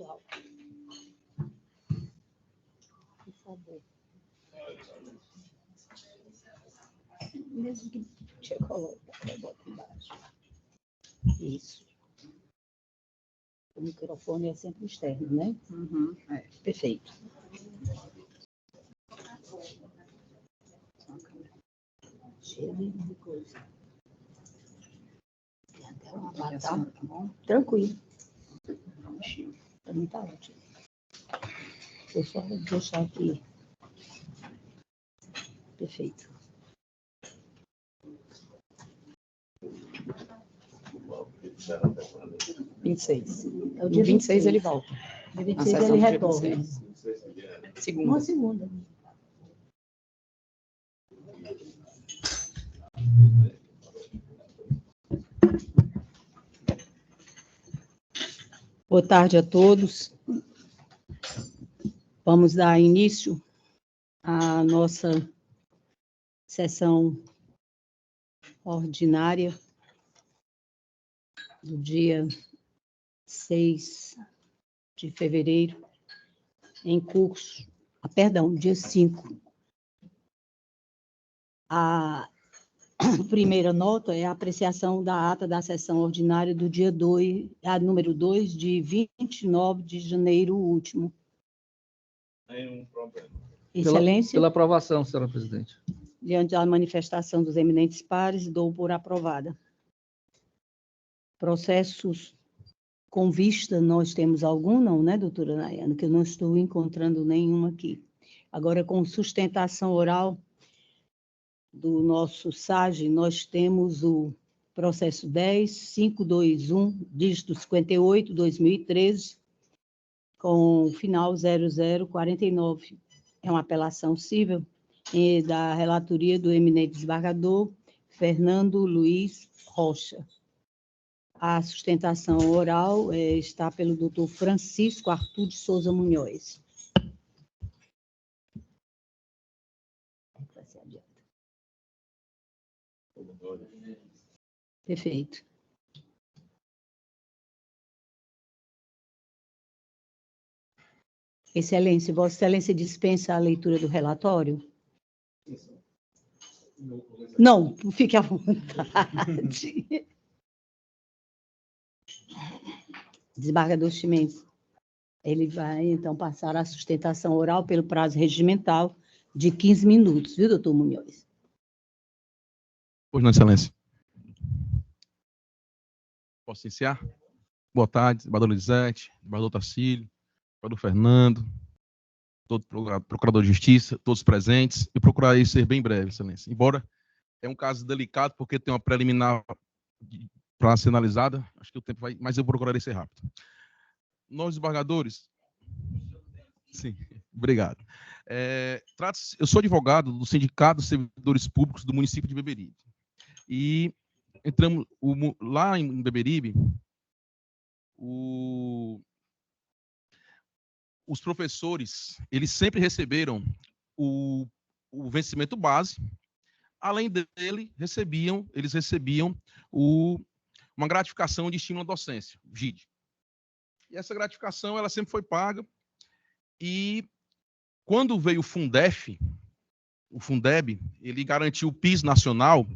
pessoal. Por favor. Mesmo que você coloque, bota embaixo. Isso. O microfone é sempre externo, né? Uhum. Perfeito. Cheio de coisa. Tem até uma batata, tá bom? Tranquilo. Para mim tá ótimo. Vou só deixar aqui. Perfeito. Dia 26. É o dia 26 ele volta. Dia 26 ele retorna. Segunda. Uma segunda. Boa tarde a todos. Vamos dar início à nossa sessão ordinária do dia 6 de fevereiro, em curso, dia 5. A primeira nota é a apreciação da ata da sessão ordinária do dia 2, a número 2, de 29 de janeiro último. Nenhum problema. Excelência, Pela aprovação, senhora presidente. diante da manifestação dos eminentes pares, dou por aprovada. Processos com vista, nós temos algum, não, né, doutora Nayana? Que eu não estou encontrando nenhum aqui. Agora, com sustentação oral do nosso SAGE, nós temos o processo 10.521, dígito 58, 2013, com o final 0049. É uma apelação cível da relatoria do eminente desembargador Fernando Luiz Rocha. A sustentação oral está pelo doutor Francisco Arthur de Souza Munhoz. Perfeito. Excelência, Vossa Excelência dispensa a leitura do relatório? Não, fique à vontade. Desembargador Chimenez, ele vai, então, passar a sustentação oral pelo prazo regimental de 15 minutos, viu, doutor Munhoz? Pois não, excelência. Posso iniciar? Boa tarde, desembargador Lisete, desembargador Tarcílio, desembargador Fernando, todo procurador de justiça, todos presentes. Eu procurarei ser bem breve, excelência. Embora é um caso delicado, porque tem uma preliminar para ser analisada, acho que o tempo vai, mas eu procurarei ser rápido. Nós, desembargadores... Sim, obrigado. Eu sou advogado do Sindicato dos Servidores Públicos do município de Beberibe. E entramos lá em Beberibe, os professores, eles sempre receberam o vencimento base, além dele, eles recebiam uma gratificação de estímulo à docência, GID. E essa gratificação, ela sempre foi paga, e quando veio o Fundef, o Fundeb, ele garantiu o PIS nacional,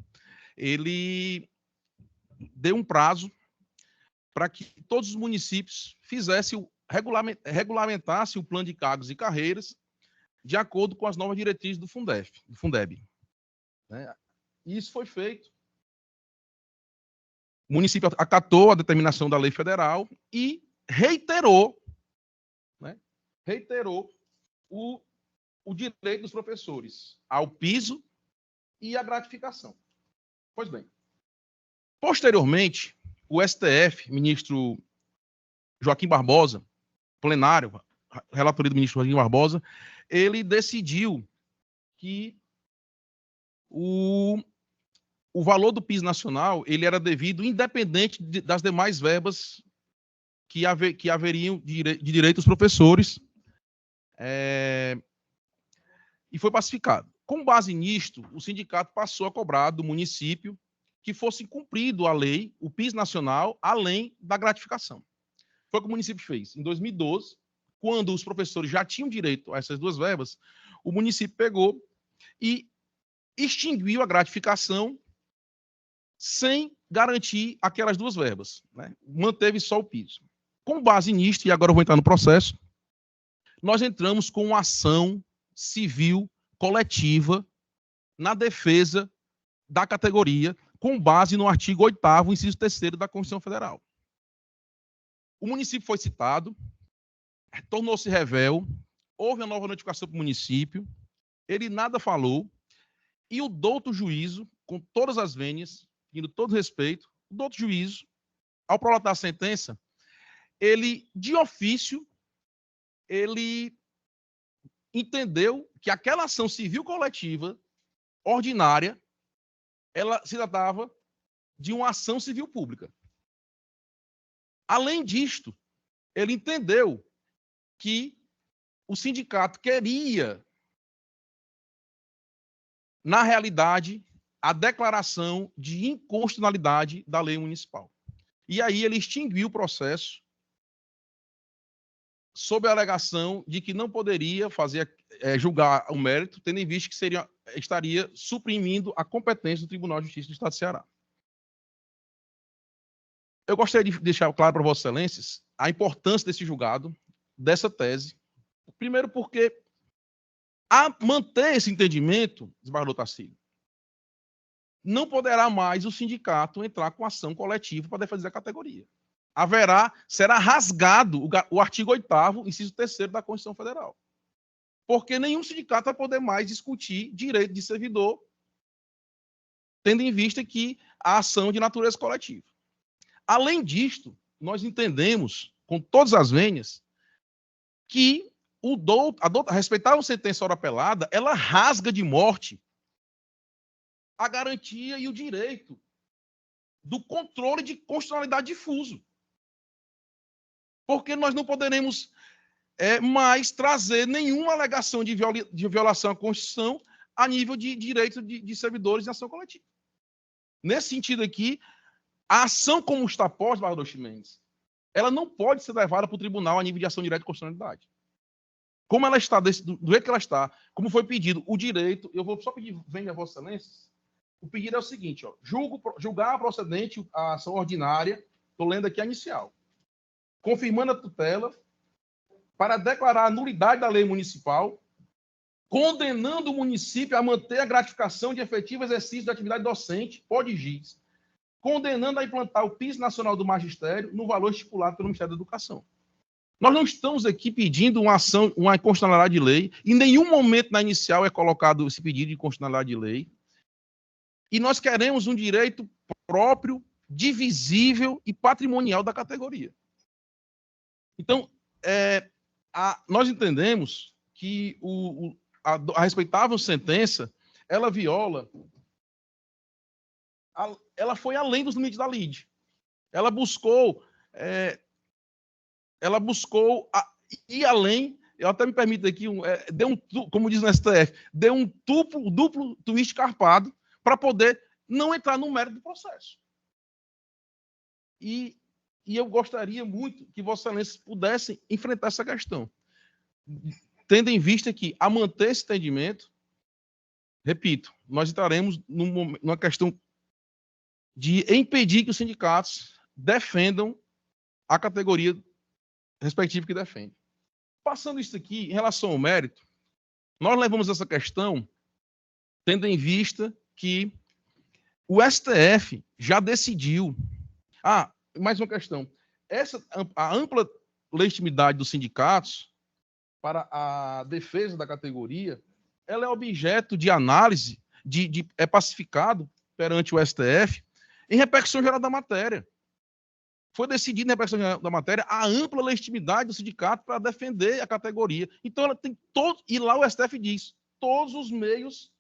ele deu um prazo para que todos os municípios regulamentassem o plano de cargos e carreiras de acordo com as novas diretrizes do Fundeb. Isso foi feito. O município acatou a determinação da lei federal e reiterou o direito dos professores ao piso e à gratificação. Pois bem, posteriormente, o STF, ministro Joaquim Barbosa, plenário, relatoria do ministro Joaquim Barbosa, ele decidiu que o valor do PIS nacional ele era devido independente das demais verbas que haveriam de direito aos professores, e foi pacificado. Com base nisto, o sindicato passou a cobrar do município que fosse cumprido a lei, o PIS nacional, além da gratificação. foi o que o município fez. Em 2012, quando os professores já tinham direito a essas 2 verbas, o município pegou e extinguiu a gratificação sem garantir aquelas 2 verbas, né? Manteve só o piso. Com base nisto, e agora eu vou entrar no processo, nós entramos com uma ação civil coletiva na defesa da categoria, com base no artigo 8º, inciso 3º da Constituição Federal. O município foi citado, tornou-se rével, houve uma nova notificação para o município, ele nada falou, e o douto juízo, com todas as vênias, tendo todo respeito, o douto juízo, ao prolatar a sentença, ele, de ofício, ele entendeu que aquela ação civil coletiva ordinária, ela se tratava de uma ação civil pública. Além disto, ele entendeu que o sindicato queria, na realidade, a declaração de inconstitucionalidade da lei municipal. E aí ele extinguiu o processo sob a alegação de que não poderia julgar o mérito, tendo em vista que estaria suprimindo a competência do Tribunal de Justiça do Estado de Ceará. Eu gostaria de deixar claro para Vossas Excelências a importância desse julgado, dessa tese. Primeiro porque, a manter esse entendimento, desembargador Tarcílio, não poderá mais o sindicato entrar com ação coletiva para defender a categoria. Será rasgado o artigo 8º, inciso 3º da Constituição Federal. Porque nenhum sindicato vai poder mais discutir direito de servidor, tendo em vista que a ação é de natureza coletiva. Além disto, nós entendemos, com todas as vênias, que a respeitar uma sentença hora pelada, ela rasga de morte a garantia e o direito do controle de constitucionalidade difuso. Porque nós não poderemos mais trazer nenhuma alegação de violação à Constituição a nível de direito de servidores em ação coletiva. Nesse sentido aqui, a ação como está posta, desembargador Ximenes, ela não pode ser levada para o tribunal a nível de ação direta de constitucionalidade. Como ela está, do jeito que ela está, como foi pedido, o direito, eu vou só pedir, venha a Vossa Excelência, o pedido é o seguinte, julgar procedente a ação ordinária, estou lendo aqui a inicial, confirmando a tutela, para declarar a nulidade da lei municipal, condenando o município a manter a gratificação de efetivo exercício da atividade docente, pode GIS, condenando a implantar o piso nacional do magistério no valor estipulado pelo Ministério da Educação. Nós não estamos aqui pedindo uma inconstitucionalidade de lei, em nenhum momento na inicial é colocado esse pedido de inconstitucionalidade de lei, e nós queremos um direito próprio, divisível e patrimonial da categoria. Então, nós entendemos que a respeitável sentença, ela viola, ela foi além dos limites da lide. Ela buscou ir além, eu até me permito aqui, como diz no STF, deu um duplo twist carpado para poder não entrar no mérito do processo. E eu gostaria muito que Vossa Excelência pudessem enfrentar essa questão, tendo em vista que, a manter esse entendimento, repito, nós entraremos numa questão de impedir que os sindicatos defendam a categoria respectiva que defende. Passando isso aqui, em relação ao mérito, nós levamos essa questão tendo em vista que o STF já decidiu. Mais uma questão. A ampla legitimidade dos sindicatos para a defesa da categoria, ela é objeto de análise, é pacificado perante o STF em repercussão geral da matéria. Foi decidido em repercussão geral da matéria a ampla legitimidade do sindicato para defender a categoria. Então, ela tem e lá o STF diz, todos os meios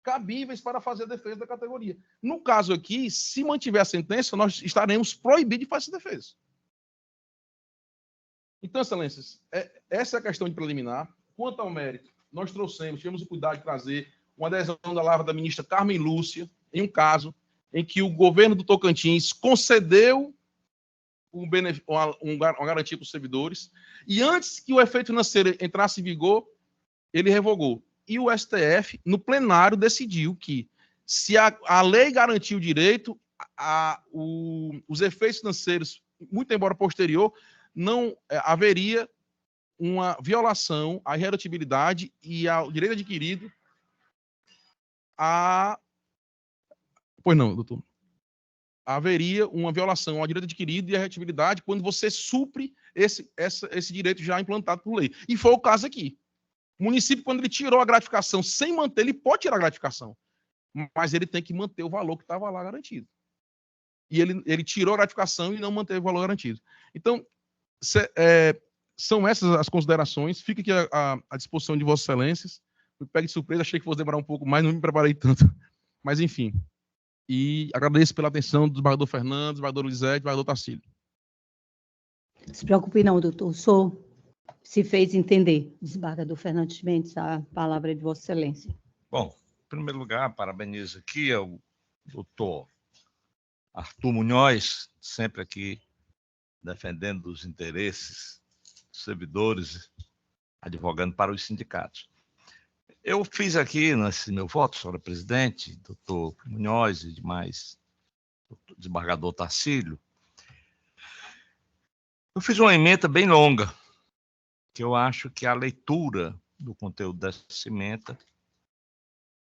cabíveis para fazer a defesa da categoria. No caso aqui, se mantiver a sentença, nós estaremos proibidos de fazer essa defesa. Então, Excelências, essa é a questão de preliminar. Quanto ao mérito, nós tivemos o cuidado de trazer uma adesão da lavra da ministra Carmen Lúcia, em um caso em que o governo do Tocantins concedeu uma garantia para os servidores, e antes que o efeito financeiro entrasse em vigor, ele revogou. E o STF, no plenário, decidiu que, se a lei garantiu o direito, os efeitos financeiros, muito embora posterior, não haveria uma violação à irredutibilidade e ao direito adquirido Pois não, doutor. Haveria uma violação ao direito adquirido e à irredutibilidade quando você supre esse direito já implantado por lei. E foi o caso aqui. O município, quando ele tirou a gratificação sem manter, ele pode tirar a gratificação, mas ele tem que manter o valor que estava lá garantido. E ele tirou a gratificação e não manteve o valor garantido. Então, são essas as considerações. Fica aqui à disposição de Vossas Excelências. Me pegue de surpresa, achei que fosse demorar um pouco mais, não me preparei tanto. Mas, enfim. E agradeço pela atenção do desembargador Fernando, desembargador Luizete, desembargador Tarcílio. Não se preocupe não, doutor. O senhor se fez entender. Desembargador Fernando Mendes, a palavra é de Vossa Excelência. Bom, em primeiro lugar, parabenizo aqui ao doutor Arthur Munhoz, sempre aqui defendendo os interesses dos servidores, advogando para os sindicatos. Eu fiz aqui, nesse meu voto, senhora presidente, doutor Munhoz e demais, doutor desembargador Tarcílio, eu fiz uma emenda bem longa, que eu acho que a leitura do conteúdo dessa emenda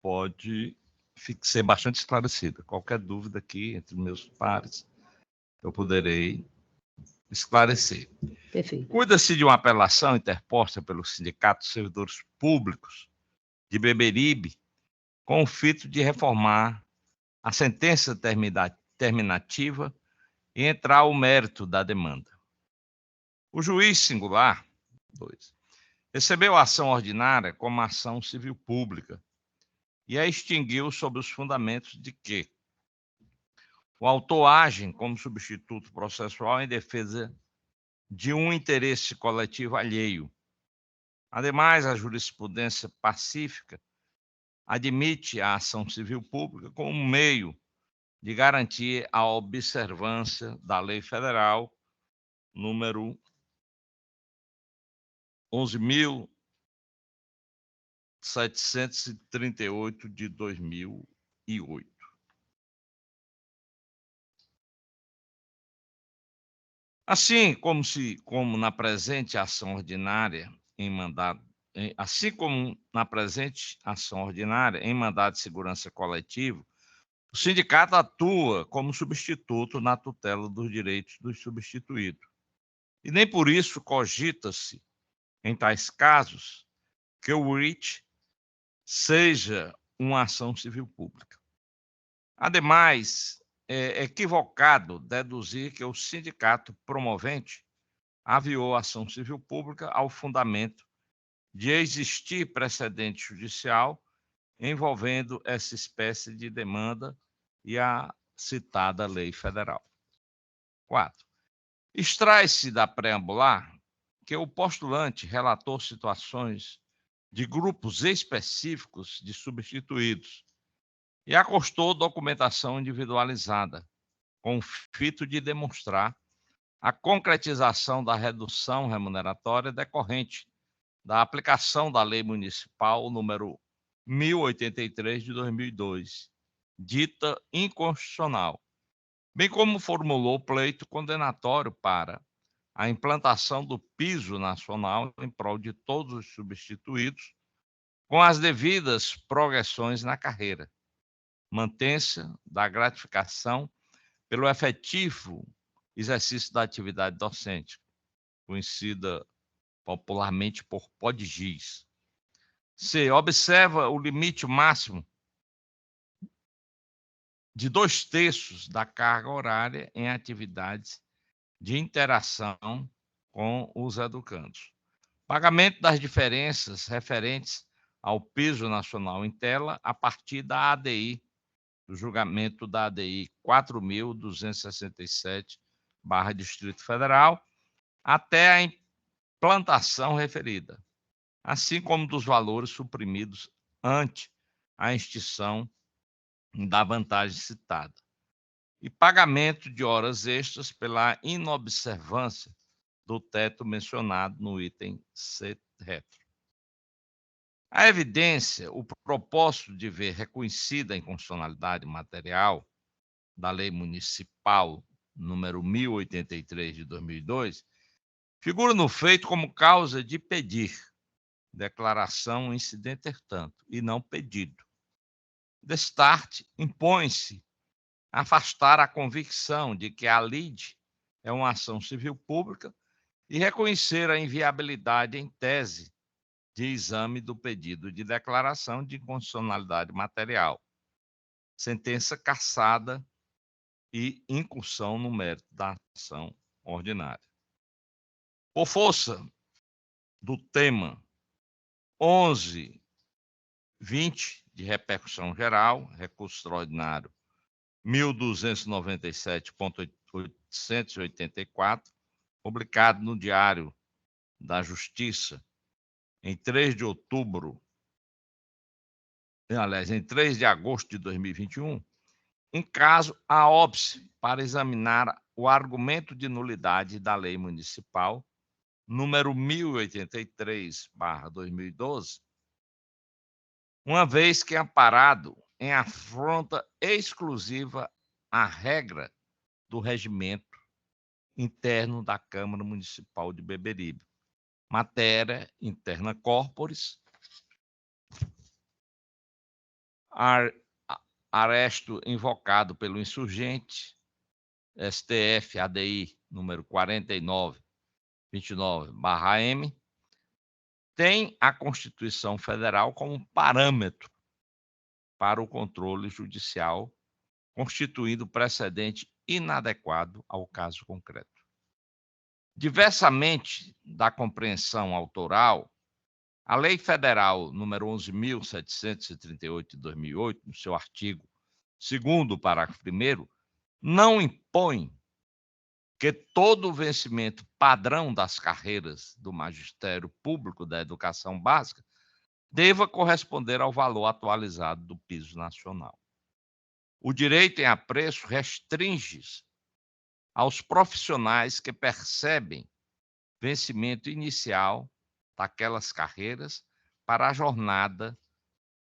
pode ser bastante esclarecida. Qualquer dúvida aqui entre meus pares, eu poderei esclarecer. Perfeito. Cuida-se de uma apelação interposta pelo Sindicato dos Servidores Públicos de Beberibe, com o fito de reformar a sentença terminativa e entrar ao mérito da demanda. O juiz singular, 2, recebeu a ação ordinária como ação civil pública e a extinguiu sob os fundamentos de que o autor age como substituto processual em defesa de um interesse coletivo alheio. Ademais, a jurisprudência pacífica admite a ação civil pública como meio de garantir a observância da Lei Federal número 11.738 de 2008. Assim como na presente ação ordinária em mandado de segurança coletivo, o sindicato atua como substituto na tutela dos direitos dos substituídos. E nem por isso cogita-se, em tais casos, que o REACH seja uma ação civil pública. Ademais, é equivocado deduzir que o sindicato promovente aviou a ação civil pública ao fundamento de existir precedente judicial envolvendo essa espécie de demanda e a citada lei federal. 4. Extrai-se da preambular que o postulante relatou situações de grupos específicos de substituídos e acostou documentação individualizada, com o fito de demonstrar a concretização da redução remuneratória decorrente da aplicação da Lei Municipal número 1083 de 2002, dita inconstitucional, bem como formulou pleito condenatório para a implantação do piso nacional em prol de todos os substituídos, com as devidas progressões na carreira, mantença da gratificação pelo efetivo exercício da atividade docente, conhecida popularmente por PODGIS. C. Observa o limite máximo de 2/3 da carga horária em atividades de interação com os educandos. Pagamento das diferenças referentes ao piso nacional em tela a partir da ADI, do julgamento da ADI 4.267/Distrito Federal, até a implantação referida, assim como dos valores suprimidos ante a extinção da vantagem citada. e pagamento de horas extras pela inobservância do teto mencionado no item C retro. A evidência, o propósito de ver reconhecida a inconstitucionalidade material da Lei Municipal número 1083 de 2002, figura no feito como causa de pedir, declaração incidente tanto, e não pedido. Destarte, impõe-se afastar a convicção de que a lide é uma ação civil pública e reconhecer a inviabilidade em tese de exame do pedido de declaração de inconstitucionalidade material, sentença cassada e incursão no mérito da ação ordinária. Por força do tema 11.20 de repercussão geral, recurso extraordinário 1297.884, publicado no Diário da Justiça em 3 de agosto de 2021, em caso a óbice para examinar o argumento de nulidade da Lei Municipal número 1083/2012, uma vez que amparado em afronta exclusiva à regra do regimento interno da Câmara Municipal de Beberibe, matéria interna corporis, aresto invocado pelo insurgente, STF ADI número 4929/M, tem a Constituição Federal como parâmetro para o controle judicial, constituindo precedente inadequado ao caso concreto. Diversamente da compreensão autoral, a Lei Federal número 11.738 de 2008, no seu artigo 2º, parágrafo 1º, não impõe que todo o vencimento padrão das carreiras do Magistério Público da Educação Básica deva corresponder ao valor atualizado do piso nacional. O direito em apreço restringe-se aos profissionais que percebem vencimento inicial daquelas carreiras para a jornada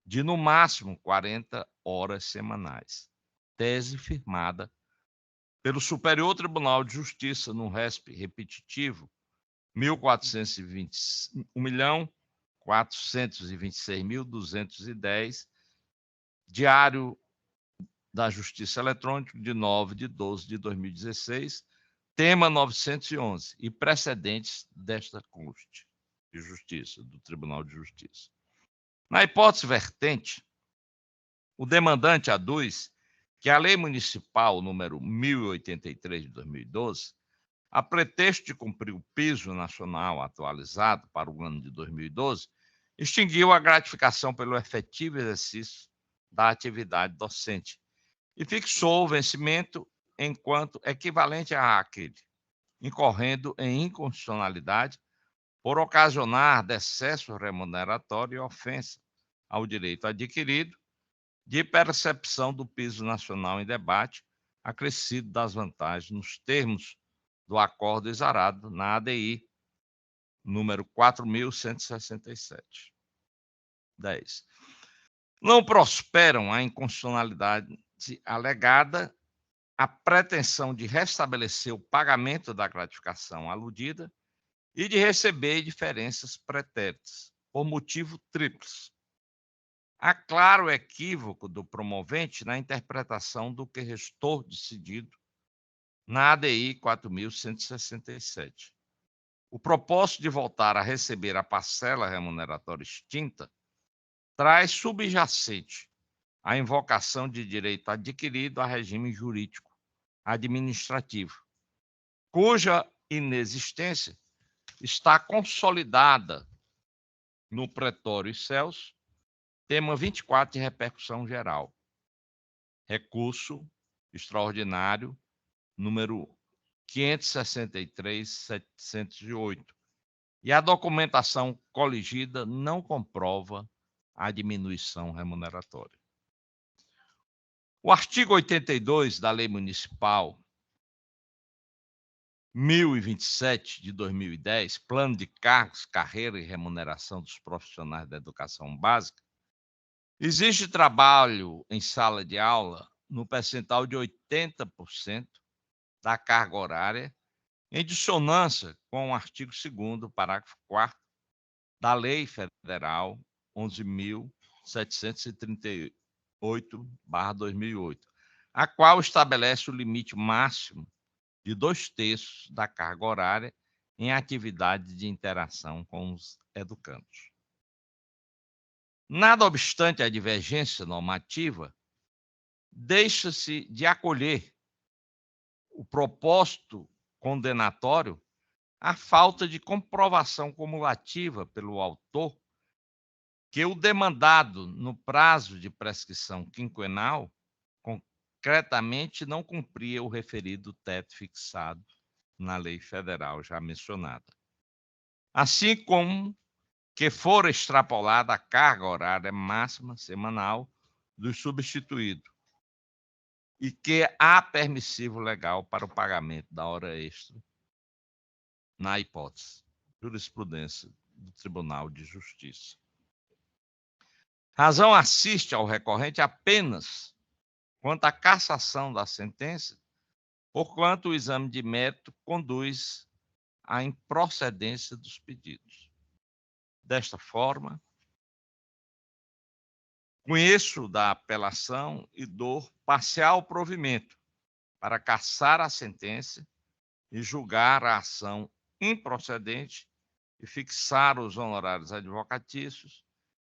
de, no máximo, 40 horas semanais. Tese firmada pelo Superior Tribunal de Justiça no RESP repetitivo 1.426.210, Diário da Justiça Eletrônico de 9/12 de 2016, tema 911, e precedentes desta Corte de Justiça, do Tribunal de Justiça. Na hipótese vertente, o demandante aduz que a Lei Municipal número 1083 de 2012, a pretexto de cumprir o piso nacional atualizado para o ano de 2012, extinguiu a gratificação pelo efetivo exercício da atividade docente e fixou o vencimento enquanto equivalente àquele, incorrendo em inconstitucionalidade por ocasionar decesso remuneratório e ofensa ao direito adquirido de percepção do piso nacional em debate, acrescido das vantagens nos termos do acordo exarado na ADI número 4.167. 10. Não prosperam a inconstitucionalidade alegada, a pretensão de restabelecer o pagamento da gratificação aludida e de receber diferenças pretéritas, por motivo tríplice. Há claro equívoco do promovente na interpretação do que restou decidido na ADI 4.167. O propósito de voltar a receber a parcela remuneratória extinta traz subjacente a invocação de direito adquirido a regime jurídico administrativo, cuja inexistência está consolidada no pretório excelso, tema 24 de repercussão geral, recurso extraordinário número 563.708, e a documentação coligida não comprova a diminuição remuneratória. O artigo 82 da Lei Municipal 1027 de 2010, Plano de Cargos, Carreira e Remuneração dos Profissionais da Educação Básica, exige trabalho em sala de aula no percentual de 80% da carga horária, em dissonância com o artigo 2º, parágrafo 4º da Lei Federal 11.738/2008, a qual estabelece o limite máximo de 2/3 da carga horária em atividade de interação com os educandos. Nada obstante a divergência normativa, deixa-se de acolher o propósito condenatório a falta de comprovação cumulativa pelo autor que o demandado, no prazo de prescrição quinquenal, concretamente não cumpria o referido teto fixado na lei federal já mencionada. Assim como que for extrapolada a carga horária máxima semanal do substituído e que há permissivo legal para o pagamento da hora extra na hipótese, jurisprudência do Tribunal de Justiça. Razão assiste ao recorrente apenas quanto à cassação da sentença, porquanto o exame de mérito conduz à improcedência dos pedidos. Desta forma, conheço da apelação e dou parcial provimento para cassar a sentença e julgar a ação improcedente e fixar os honorários advocatícios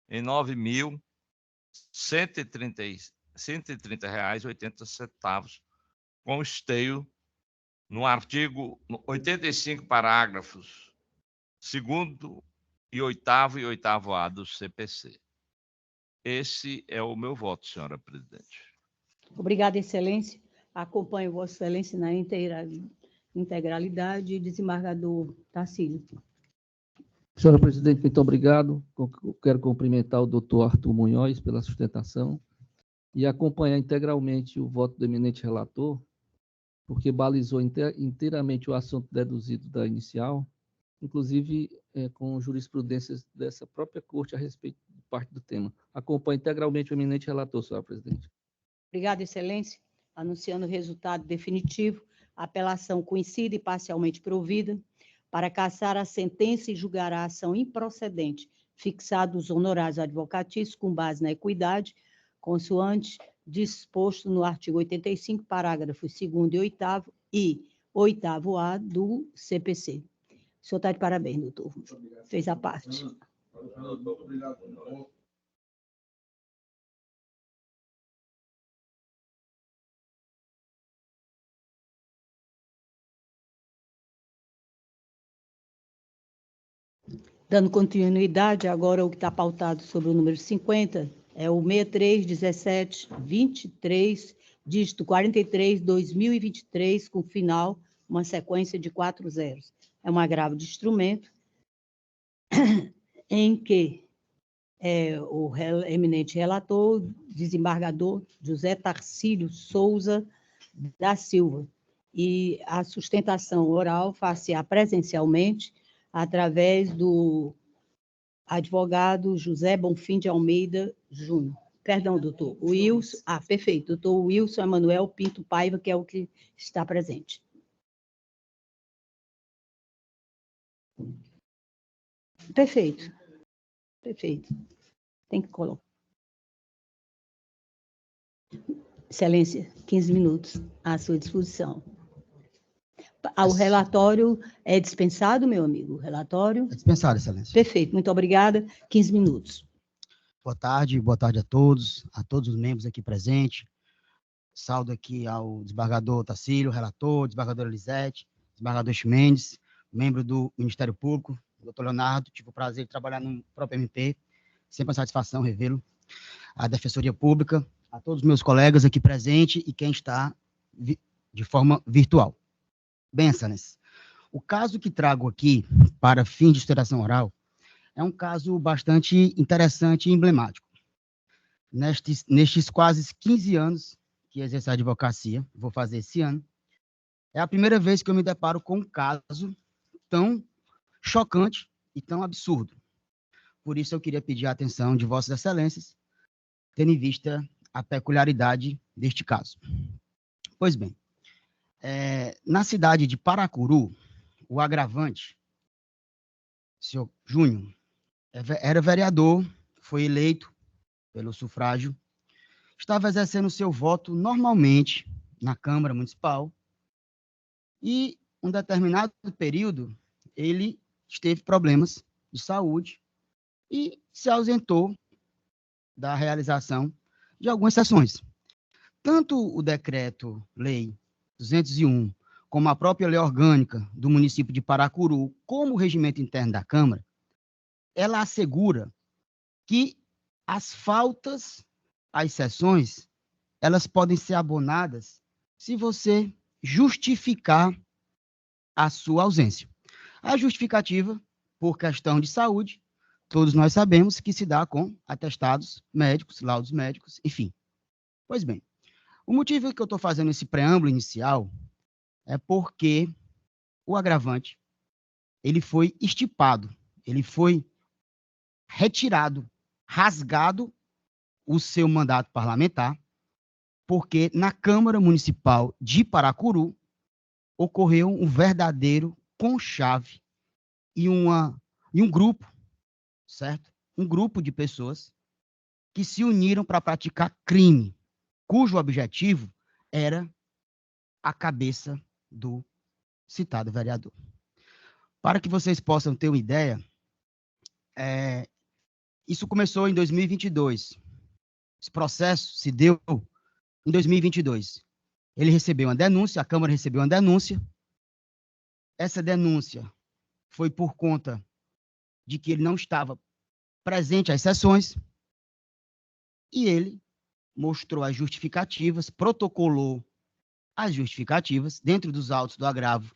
em R$ 9.130,80, com esteio no artigo 85, parágrafos 2º e 8º e 8º-A do CPC. Esse é o meu voto, senhora presidente. Obrigada, Excelência. Acompanho Vossa Excelência na integralidade. Desembargador Tarcísio. Senhora presidente, muito obrigado. Eu quero cumprimentar o doutor Arthur Munhoz pela sustentação e acompanhar integralmente o voto do eminente relator, porque balizou inteiramente o assunto deduzido da inicial, inclusive com jurisprudências dessa própria corte a respeito de parte do tema. Acompanho integralmente o eminente relator, senhora presidente. Obrigada, Excelência. Anunciando o resultado definitivo, a apelação conhecida e parcialmente provida, para cassar a sentença e julgar a ação improcedente, fixados os honorários advocatícios com base na equidade, consoante disposto no artigo 85, parágrafos 2º e 8º e 8º-A do CPC. O senhor está de parabéns, doutor. Fez a parte. Dando continuidade, agora o que está pautado sobre o número 50 é o 631723, dígito 43, 2023, com final, uma sequência de 4 zeros. É um agravo de instrumento em que o eminente relator, desembargador José Tarcílio Souza da Silva, e a sustentação oral far-se-á presencialmente através do advogado José Bonfim de Almeida Júnior. Perdão, doutor. Wilson. Perfeito. Doutor Wilson Emanuel Pinto Paiva, que é o que está presente. Perfeito. Perfeito. Tem que colocar. Excelência, 15 minutos à sua disposição. O relatório é dispensado, meu amigo? O relatório? É dispensado, Excelência. Perfeito, muito obrigada. 15 minutos. Boa tarde a todos os membros aqui presentes. Saúdo aqui ao desembargador Tarcílio, relator, desembargadora Elisete, desembargador Chimendes, membro do Ministério Público, doutor Leonardo. Tive o prazer de trabalhar no próprio MP, sempre uma satisfação revê-lo. A Defensoria Pública, a todos os meus colegas aqui presentes e quem está de forma virtual. Bem, Excelência, o caso que trago aqui para fim de sustentação oral é um caso bastante interessante e emblemático. Nestes quase 15 anos que exercer a advocacia, vou fazer esse ano, é a primeira vez que eu me deparo com um caso tão chocante e tão absurdo. Por isso eu queria pedir a atenção de Vossas Excelências, tendo em vista a peculiaridade deste caso. Pois bem, na cidade de Paracuru, o agravante, senhor Júnior, era vereador, foi eleito pelo sufrágio, estava exercendo seu voto normalmente na Câmara Municipal e, um determinado período, ele teve problemas de saúde e se ausentou da realização de algumas sessões. Tanto o decreto-lei 201, como a própria lei orgânica do município de Paracuru, como o regimento interno da Câmara, ela assegura que as faltas às sessões, elas podem ser abonadas se você justificar a sua ausência. A justificativa, por questão de saúde, todos nós sabemos que se dá com atestados médicos, laudos médicos, enfim. Pois bem, o motivo que eu estou fazendo esse preâmbulo inicial é porque o agravante, ele foi estipado, ele foi retirado, rasgado o seu mandato parlamentar, porque na Câmara Municipal de Paracuru ocorreu um verdadeiro conchave e um grupo, certo? Um grupo de pessoas que se uniram para praticar crime, cujo objetivo era a cabeça do citado vereador. Para que vocês possam ter uma ideia, isso começou em 2022. Esse processo se deu em 2022. Ele recebeu uma denúncia, a Câmara recebeu uma denúncia. Essa denúncia foi por conta de que ele não estava presente às sessões e ele mostrou as justificativas, protocolou as justificativas dentro dos autos do agravo.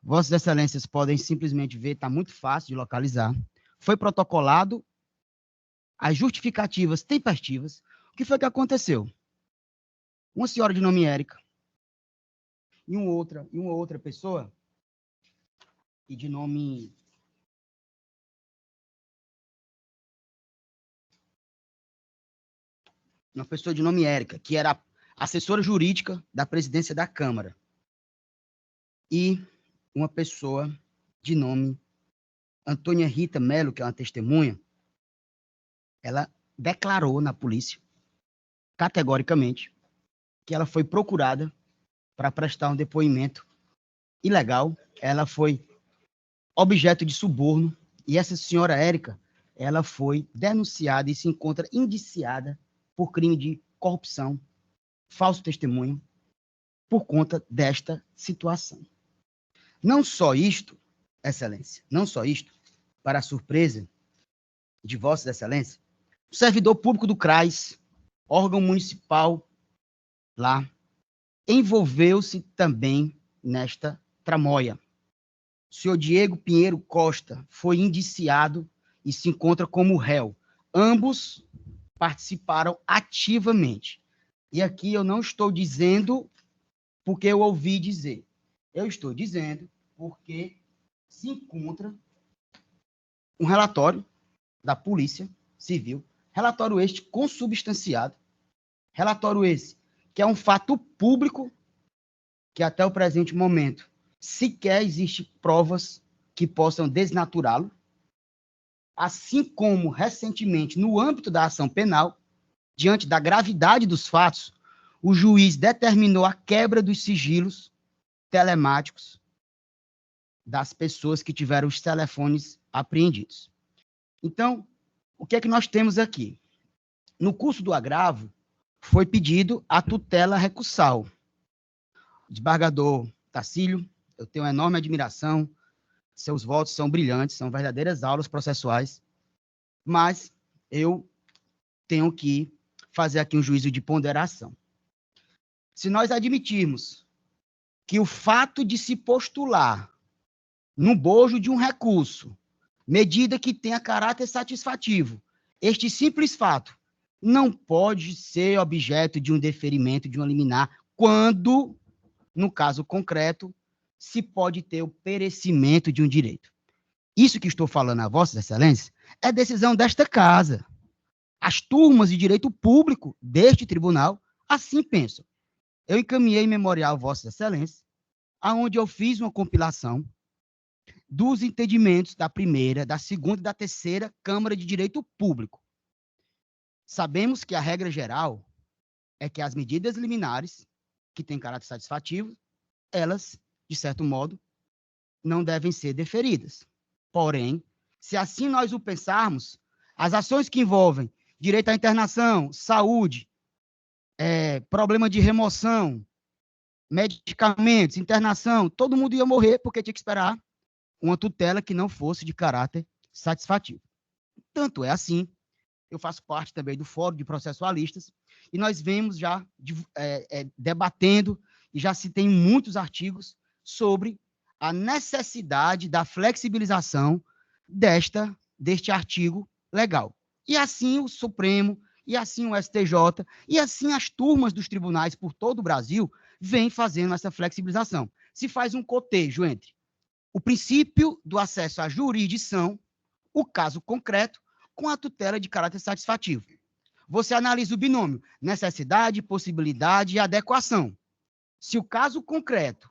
Vossas Excelências podem simplesmente ver, está muito fácil de localizar. Foi protocolado as justificativas tempestivas. O que foi que aconteceu? Uma senhora de nome Érica e uma outra pessoa e de nome Érica, que era assessora jurídica da presidência da Câmara, e uma pessoa de nome Antônia Rita Melo, que é uma testemunha, ela declarou na polícia, categoricamente, que ela foi procurada para prestar um depoimento ilegal, ela foi objeto de suborno, e essa senhora Érica, ela foi denunciada e se encontra indiciada por crime de corrupção, falso testemunho, por conta desta situação. Não só isto, Excelência, não só isto, para a surpresa de Vossas Excelências, o servidor público do CRAS, órgão municipal lá, envolveu-se também nesta tramóia. O senhor Diego Pinheiro Costa foi indiciado e se encontra como réu. Ambos participaram ativamente. E aqui eu não estou dizendo porque eu ouvi dizer. Eu estou dizendo porque se encontra um relatório da Polícia Civil, relatório este consubstanciado, relatório esse que é um fato público que até o presente momento sequer existem provas que possam desnaturá-lo, assim como recentemente no âmbito da ação penal, diante da gravidade dos fatos, o juiz determinou a quebra dos sigilos telemáticos das pessoas que tiveram os telefones apreendidos. Então, o que é que nós temos aqui? No curso do agravo, foi pedido a tutela recursal. O desembargador Tacílio, eu tenho uma enorme admiração, seus votos são brilhantes, são verdadeiras aulas processuais, mas eu tenho que fazer aqui um juízo de ponderação. Se nós admitirmos que o fato de se postular no bojo de um recurso, medida que tenha caráter satisfativo, este simples fato não pode ser objeto de um deferimento, de uma liminar, quando, no caso concreto, se pode ter o perecimento de um direito. Isso que estou falando a Vossas Excelências é decisão desta casa. As turmas de direito público deste tribunal assim pensam. Eu encaminhei memorial a Vossas Excelências, aonde eu fiz uma compilação dos entendimentos da primeira, da segunda e da terceira Câmara de Direito Público. Sabemos que a regra geral é que as medidas liminares, que têm caráter satisfativo, elas, de certo modo, não devem ser deferidas. Porém, se assim nós o pensarmos, as ações que envolvem direito à internação, saúde, problema de remoção, medicamentos, internação, todo mundo ia morrer porque tinha que esperar uma tutela que não fosse de caráter satisfativo. Tanto é assim, eu faço parte também do Fórum de Processualistas, e nós vemos já debatendo, e já se tem muitos artigos sobre a necessidade da flexibilização deste artigo legal. E assim o Supremo, e assim o STJ, e assim as turmas dos tribunais por todo o Brasil vêm fazendo essa flexibilização. Se faz um cotejo entre o princípio do acesso à jurisdição, o caso concreto, com a tutela de caráter satisfativo. Você analisa o binômio necessidade, possibilidade e adequação. Se o caso concreto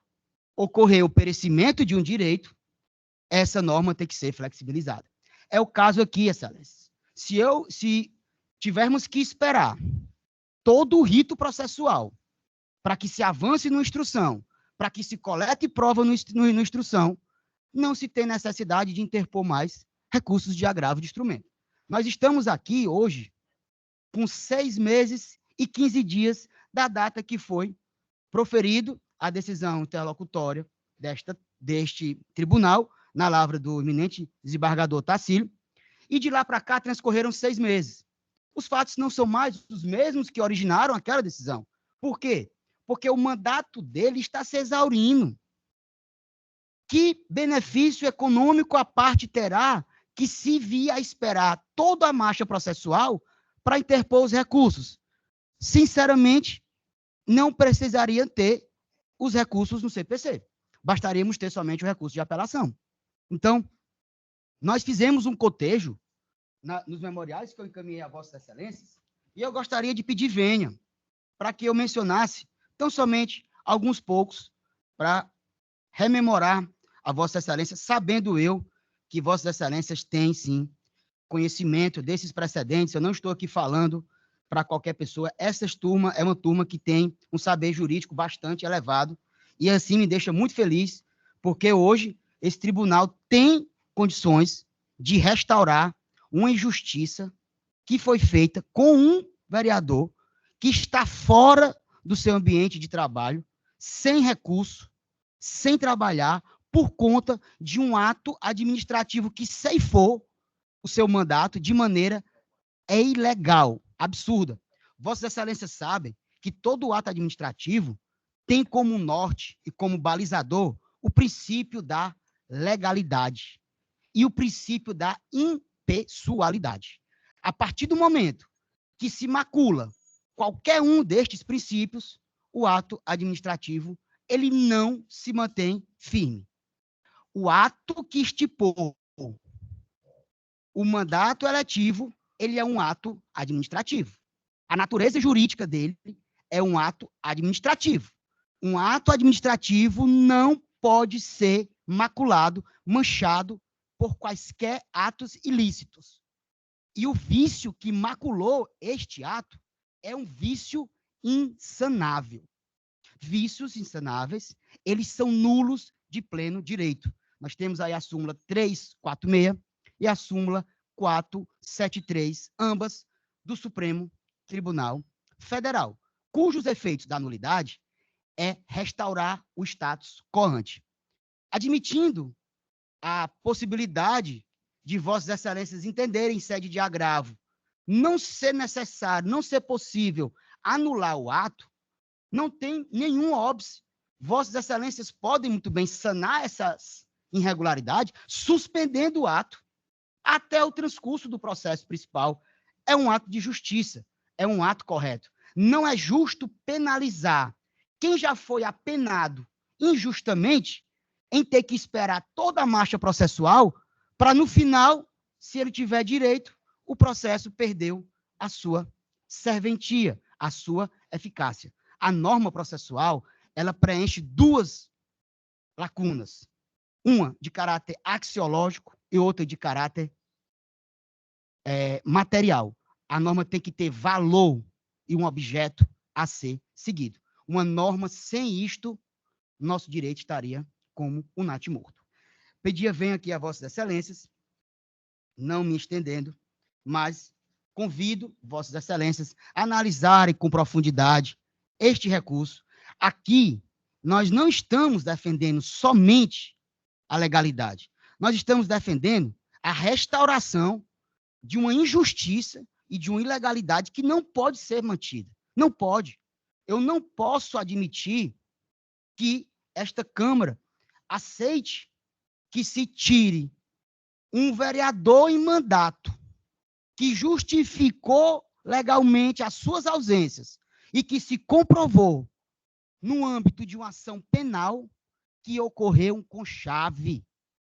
ocorrer o perecimento de um direito, essa norma tem que ser flexibilizada. É o caso aqui, Excelência. Se tivermos que esperar todo o rito processual para que se avance na instrução, para que se colete prova na instrução, não se tem necessidade de interpor mais recursos de agravo de instrumento. Nós estamos aqui hoje com 6 meses e 15 dias da data que foi proferido a decisão interlocutória deste tribunal, na lavra do eminente desembargador Tacílio, e de lá para cá transcorreram 6 meses. Os fatos não são mais os mesmos que originaram aquela decisão. Por quê? Porque o mandato dele está se exaurindo. Que benefício econômico a parte terá que se vir a esperar toda a marcha processual para interpor os recursos? Sinceramente, não precisaria ter os recursos no CPC. Bastaríamos ter somente o recurso de apelação. Então, nós fizemos um cotejo nos memoriais que eu encaminhei a Vossas Excelências, e eu gostaria de pedir vênia para que eu mencionasse tão somente alguns poucos para rememorar a Vossas Excelências, sabendo eu que Vossas Excelências têm, sim, conhecimento desses precedentes. Eu não estou aqui falando para qualquer pessoa. Essa turma é uma turma que tem um saber jurídico bastante elevado, e assim me deixa muito feliz, porque hoje esse tribunal tem condições de restaurar uma injustiça que foi feita com um vereador que está fora do seu ambiente de trabalho, sem recurso, sem trabalhar, por conta de um ato administrativo que ceifou o seu mandato de maneira ilegal, absurda. Vossas Excelências sabem que todo ato administrativo tem como norte e como balizador o princípio da legalidade e o princípio da impessoalidade. A partir do momento que se macula qualquer um destes princípios, o ato administrativo ele não se mantém firme. O ato que estipou o mandato eletivo, ele é um ato administrativo. A natureza jurídica dele é um ato administrativo. Um ato administrativo não pode ser maculado, manchado por quaisquer atos ilícitos. E o vício que maculou este ato é um vício insanável. Vícios insanáveis, eles são nulos de pleno direito. Nós temos aí a súmula 346 e a súmula 473, ambas do Supremo Tribunal Federal, cujos efeitos da nulidade é restaurar o status quo ante. Admitindo a possibilidade de Vossas Excelências entenderem em sede de agravo, não ser necessário, não ser possível anular o ato, não tem nenhum óbice. Vossas Excelências podem muito bem sanar essas irregularidades, suspendendo o ato até o transcurso do processo principal. É um ato de justiça. é um ato correto. Não é justo penalizar quem já foi apenado injustamente em ter que esperar toda a marcha processual para, no final, se ele tiver direito, o processo perdeu a sua serventia, a sua eficácia. A norma processual, ela preenche duas lacunas. Uma de caráter axiológico e outra de caráter material. A norma tem que ter valor e um objeto a ser seguido. Uma norma sem isto, nosso direito estaria como um natimorto. Pedia, venho aqui a Vossas Excelências, não me estendendo, mas convido Vossas Excelências a analisarem com profundidade este recurso. Aqui, nós não estamos defendendo somente a legalidade, nós estamos defendendo a restauração de uma injustiça e de uma ilegalidade que não pode ser mantida. Não pode. Eu não posso admitir que esta Câmara aceite que se tire um vereador em mandato que justificou legalmente as suas ausências e que se comprovou no âmbito de uma ação penal que ocorreu um conchave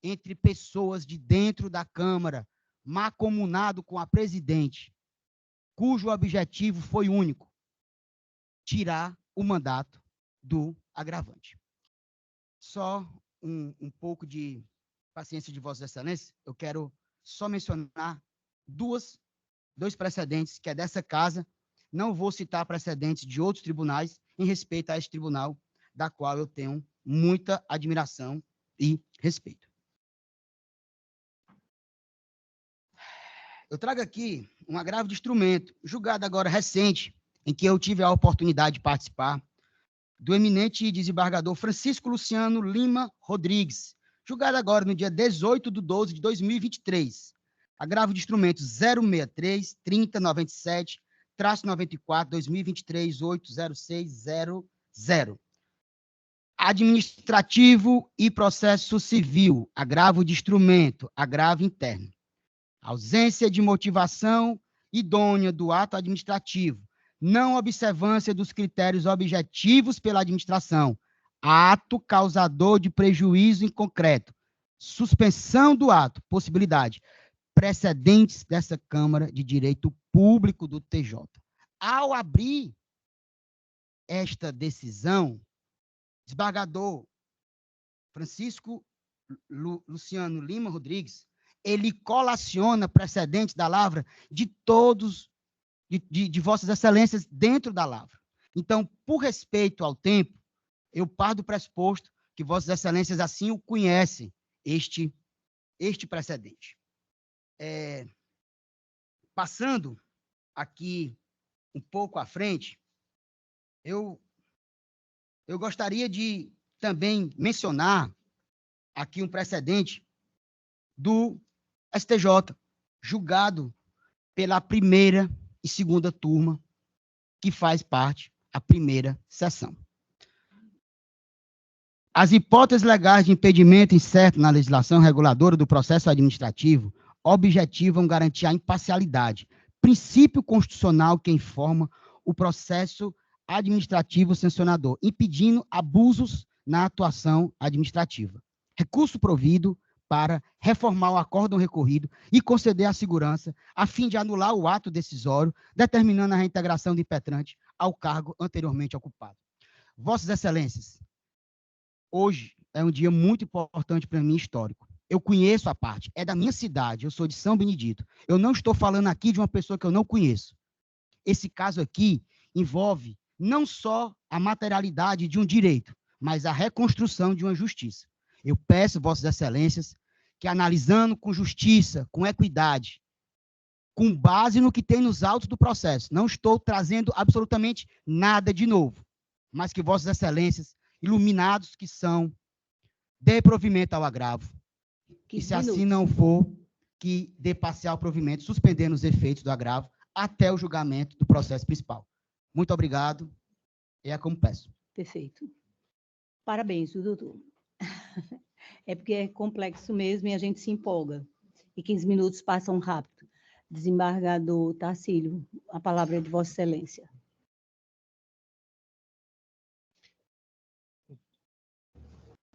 entre pessoas de dentro da Câmara, mancomunado com a presidente, cujo objetivo foi único: tirar o mandato do agravante. Só um pouco de paciência de Vossas Excelências, eu quero só mencionar dois precedentes que é dessa casa. Não vou citar precedentes de outros tribunais em respeito a este tribunal, da qual eu tenho muita admiração e respeito. Eu trago aqui um agravo de instrumento, julgado agora recente, em que eu tive a oportunidade de participar, do eminente desembargador Francisco Luciano Lima Rodrigues, julgado agora no dia 18/12/2023. Agravo de instrumento 063-3097-94-2023-80600. Administrativo e processo civil. Agravo de instrumento. Agravo interno. Ausência de motivação idônea do ato administrativo. Não observância dos critérios objetivos pela administração. Ato causador de prejuízo em concreto. Suspensão do ato. Possibilidade. Precedentes dessa Câmara de Direito Público do TJ. Ao abrir esta decisão, desembargador Francisco Luciano Lima Rodrigues, ele colaciona precedentes da lavra de todos, de Vossas Excelências dentro da lavra. Então, por respeito ao tempo, eu parto do pressuposto que Vossas Excelências assim o conhecem, este precedente. Passando aqui um pouco à frente, eu gostaria de também mencionar aqui um precedente do STJ, julgado pela primeira e segunda turma, que faz parte da primeira sessão. As hipóteses legais de impedimento incerto na legislação reguladora do processo administrativo objetivam garantir a imparcialidade, princípio constitucional que informa o processo administrativo sancionador, impedindo abusos na atuação administrativa. Recurso provido para reformar o acórdão recorrido e conceder a segurança, a fim de anular o ato decisório, determinando a reintegração do impetrante ao cargo anteriormente ocupado. Vossas Excelências, hoje é um dia muito importante para mim, histórico. Eu conheço a parte, é da minha cidade, eu sou de São Benedito. Eu não estou falando aqui de uma pessoa que eu não conheço. Esse caso aqui envolve não só a materialidade de um direito, mas a reconstrução de uma justiça. Eu peço, Vossas Excelências, que analisando com justiça, com equidade, com base no que tem nos autos do processo, não estou trazendo absolutamente nada de novo, mas que Vossas Excelências, iluminados que são, dê provimento ao agravo, e se assim não for, que dê parcial provimento, suspendendo os efeitos do agravo até o julgamento do processo principal. Muito obrigado, e é como peço. Perfeito. Parabéns, doutor. É porque é complexo mesmo e a gente se empolga. E 15 minutos passam rápido. Desembargador Tarcílio, a palavra é de Vossa Excelência.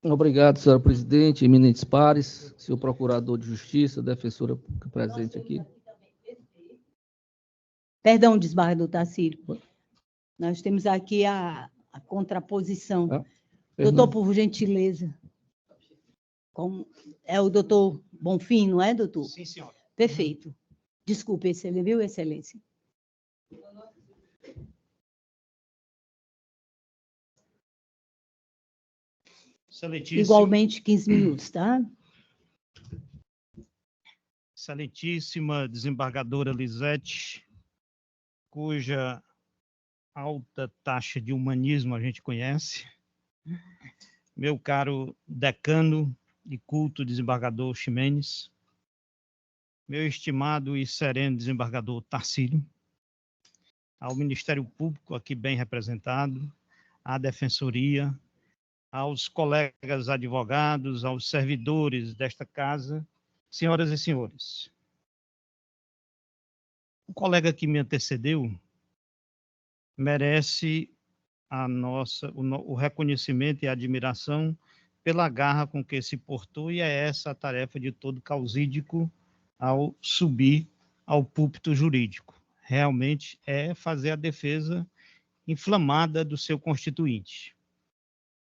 Obrigado, senhora presidente, eminentes pares, senhor procurador de justiça, defensora pública presente aqui. Perdão, desembargador Tarcílio. Nós temos aqui a contraposição. Doutor, por gentileza. É o doutor Bonfim, não é, doutor? Sim, senhora. Perfeito. Desculpe, excelência, viu, excelência? Excelentíssimo. Igualmente 15 minutos, tá? Excelentíssima desembargadora Lisete, cuja alta taxa de humanismo a gente conhece. Meu caro decano de culto, desembargador Ximenes. Meu estimado e sereno desembargador Tarcílio. Ao Ministério Público, aqui bem representado, à Defensoria, aos colegas advogados, aos servidores desta casa, senhoras e senhores. O colega que me antecedeu merece o reconhecimento e a admiração pela garra com que se portou, e é essa a tarefa de todo causídico ao subir ao púlpito jurídico. Realmente é fazer a defesa inflamada do seu constituinte.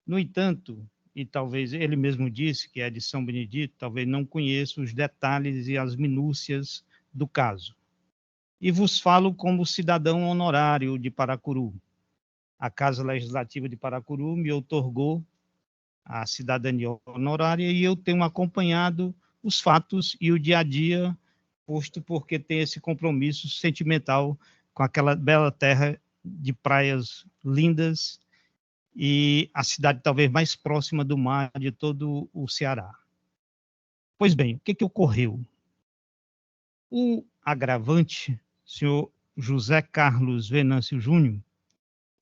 No entanto, e talvez ele mesmo disse que é de São Benedito, talvez não conheça os detalhes e as minúcias do caso. E vos falo como cidadão honorário de Paracuru. A Casa Legislativa de Paracuru me outorgou a cidadania honorária e eu tenho acompanhado os fatos e o dia a dia, posto porque tem esse compromisso sentimental com aquela bela terra de praias lindas e a cidade talvez mais próxima do mar de todo o Ceará. Pois bem, o que ocorreu? O agravante, senhor José Carlos Venâncio Júnior,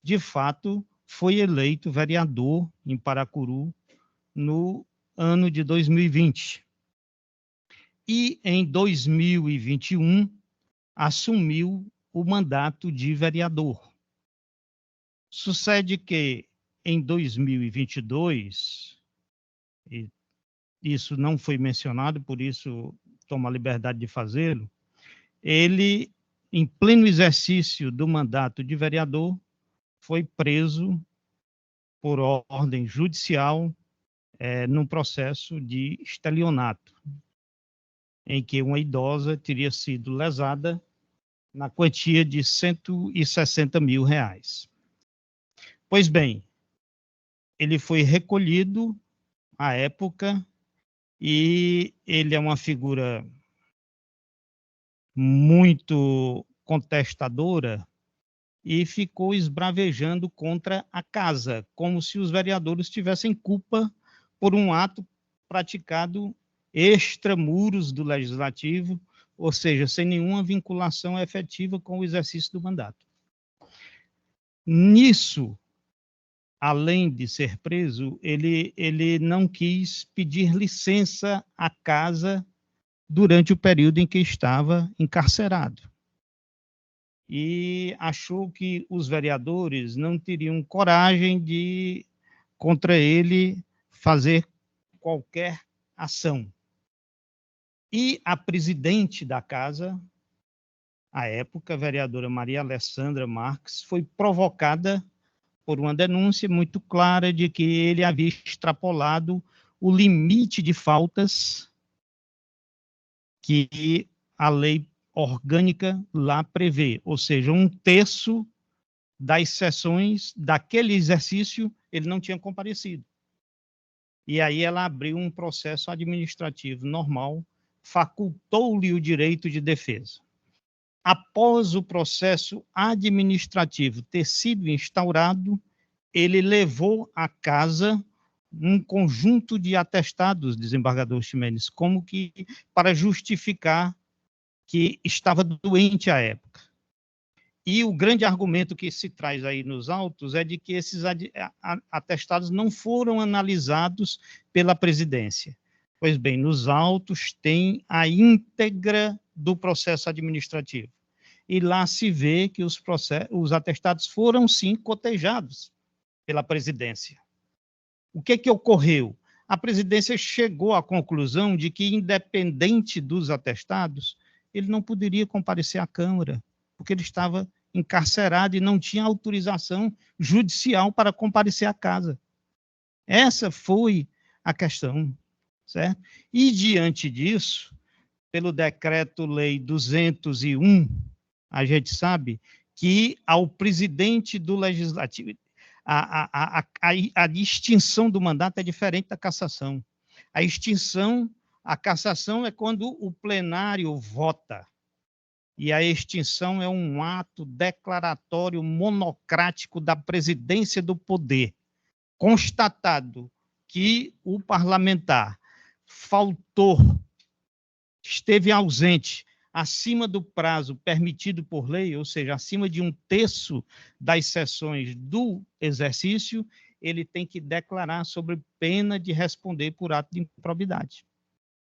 de fato, foi eleito vereador em Paracuru no ano de 2020. E em 2021 assumiu o mandato de vereador. Sucede que em 2022, e isso não foi mencionado, por isso tomo a liberdade de fazê-lo, ele, em pleno exercício do mandato de vereador, foi preso por ordem judicial num processo de estelionato, em que uma idosa teria sido lesada na quantia de R$160 mil. Pois bem, ele foi recolhido à época e ele é uma figura muito contestadora e ficou esbravejando contra a casa, como se os vereadores tivessem culpa por um ato praticado extramuros do Legislativo, ou seja, sem nenhuma vinculação efetiva com o exercício do mandato. Nisso, além de ser preso, ele não quis pedir licença à casa durante o período em que estava encarcerado. E achou que os vereadores não teriam coragem de, contra ele, fazer qualquer ação. E a presidente da casa, à época, a vereadora Maria Alessandra Marques, foi provocada por uma denúncia muito clara de que ele havia extrapolado o limite de faltas que a lei orgânica lá prevê, ou seja, 1/3 das sessões daquele exercício ele não tinha comparecido. E aí ela abriu um processo administrativo normal, facultou-lhe o direito de defesa. Após o processo administrativo ter sido instaurado, ele levou à casa um conjunto de atestados, desembargador Ximenes, como que para justificar que estava doente à época. E o grande argumento que se traz aí nos autos é de que esses atestados não foram analisados pela presidência. Pois bem, nos autos tem a íntegra do processo administrativo. E lá se vê que os atestados foram, sim, cotejados pela presidência. O que ocorreu? A presidência chegou à conclusão de que, independente dos atestados, ele não poderia comparecer à Câmara, porque ele estava encarcerado e não tinha autorização judicial para comparecer à casa. Essa foi a questão, certo? E, diante disso, pelo Decreto-Lei 201, a gente sabe que ao presidente do Legislativo, a extinção do mandato é diferente da cassação. A cassação é quando o plenário vota, e a extinção é um ato declaratório monocrático da presidência do poder. Constatado que o parlamentar faltou, esteve ausente acima do prazo permitido por lei, ou seja, acima de 1/3 das sessões do exercício, ele tem que declarar sobre pena de responder por ato de improbidade.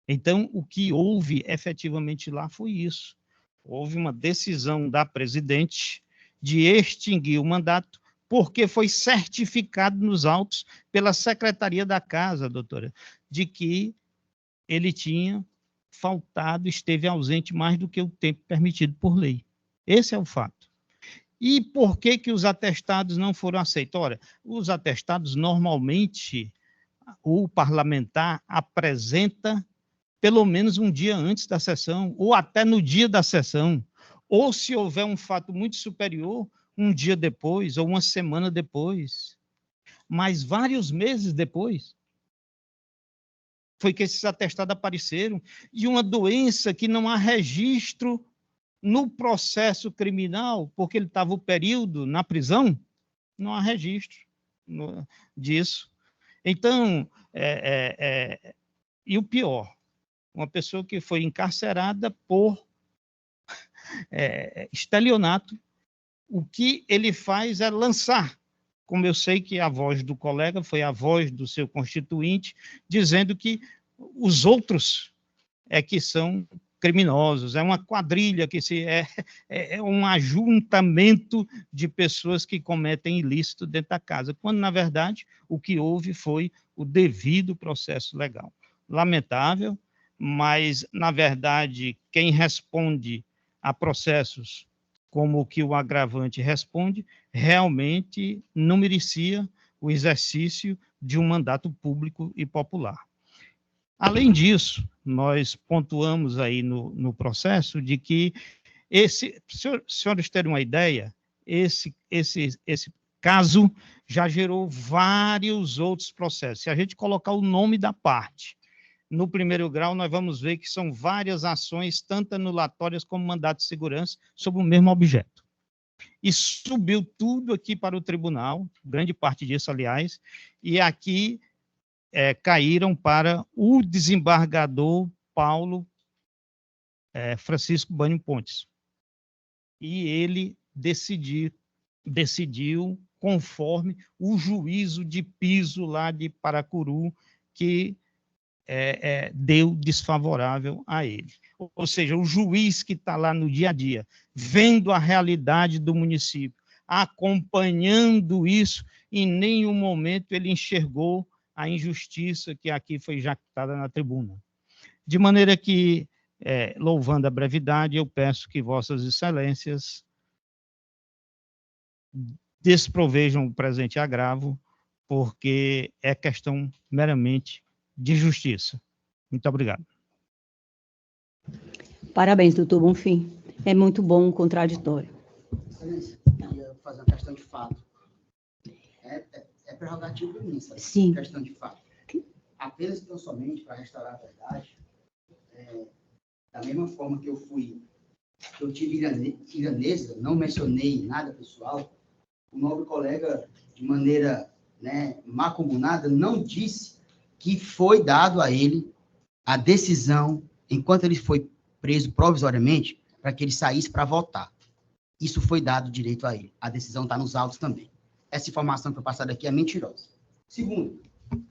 Então, o que houve efetivamente lá foi isso. Houve uma decisão da presidente de extinguir o mandato, porque foi certificado nos autos pela Secretaria da Casa, doutora, de que ele tinha faltado, esteve ausente mais do que o tempo permitido por lei. Esse é o fato. E por que os atestados não foram aceitos? Ora, os atestados, normalmente, o parlamentar apresenta pelo menos um dia antes da sessão, ou até no dia da sessão, ou, se houver um fato muito superior, um dia depois, ou uma semana depois. Mas vários meses depois, foi que esses atestados apareceram, de uma doença que não há registro no processo criminal, porque ele estava o período na prisão, não há registro disso. Então, e o pior, uma pessoa que foi encarcerada por estelionato, o que ele faz é lançar, como eu sei que a voz do colega foi a voz do seu constituinte, dizendo que os outros é que são criminosos, é uma quadrilha, que é um ajuntamento de pessoas que cometem ilícito dentro da casa, quando, na verdade, o que houve foi o devido processo legal. Lamentável, mas, na verdade, quem responde a processos como o que o agravante responde, realmente não merecia o exercício de um mandato público e popular. Além disso, nós pontuamos aí no processo de que senhores terem uma ideia, esse caso já gerou vários outros processos. Se a gente colocar o nome da parte, no primeiro grau, nós vamos ver que são várias ações, tanto anulatórias como mandato de segurança, sobre o mesmo objeto. E subiu tudo aqui para o tribunal, grande parte disso, aliás, e aqui caíram para o desembargador Paulo Francisco Bânio Pontes. E ele decidiu conforme o juízo de piso lá de Paracuru, que deu desfavorável a ele. Ou seja, o juiz que está lá no dia a dia, vendo a realidade do município, acompanhando isso, em nenhum momento ele enxergou a injustiça que aqui foi jactada na tribuna. De maneira que, louvando a brevidade, eu peço que vossas excelências desprovejam o presente agravo, porque é questão meramente de justiça. Muito obrigado. Parabéns, doutor Bonfim. É muito bom o contraditório. Excelência, eu ia fazer uma questão de fato. É prerrogativa do ministro. Sim. Questão de fato. Apenas e tão somente para restaurar a verdade, da mesma forma que eu tive iranesa, não mencionei nada pessoal, o nobre colega, de maneira mancomunada, não disse que foi dado a ele a decisão, enquanto ele foi preso provisoriamente, para que ele saísse para votar. Isso foi dado direito a ele. A decisão está nos autos também. Essa informação que foi passada aqui é mentirosa. Segundo,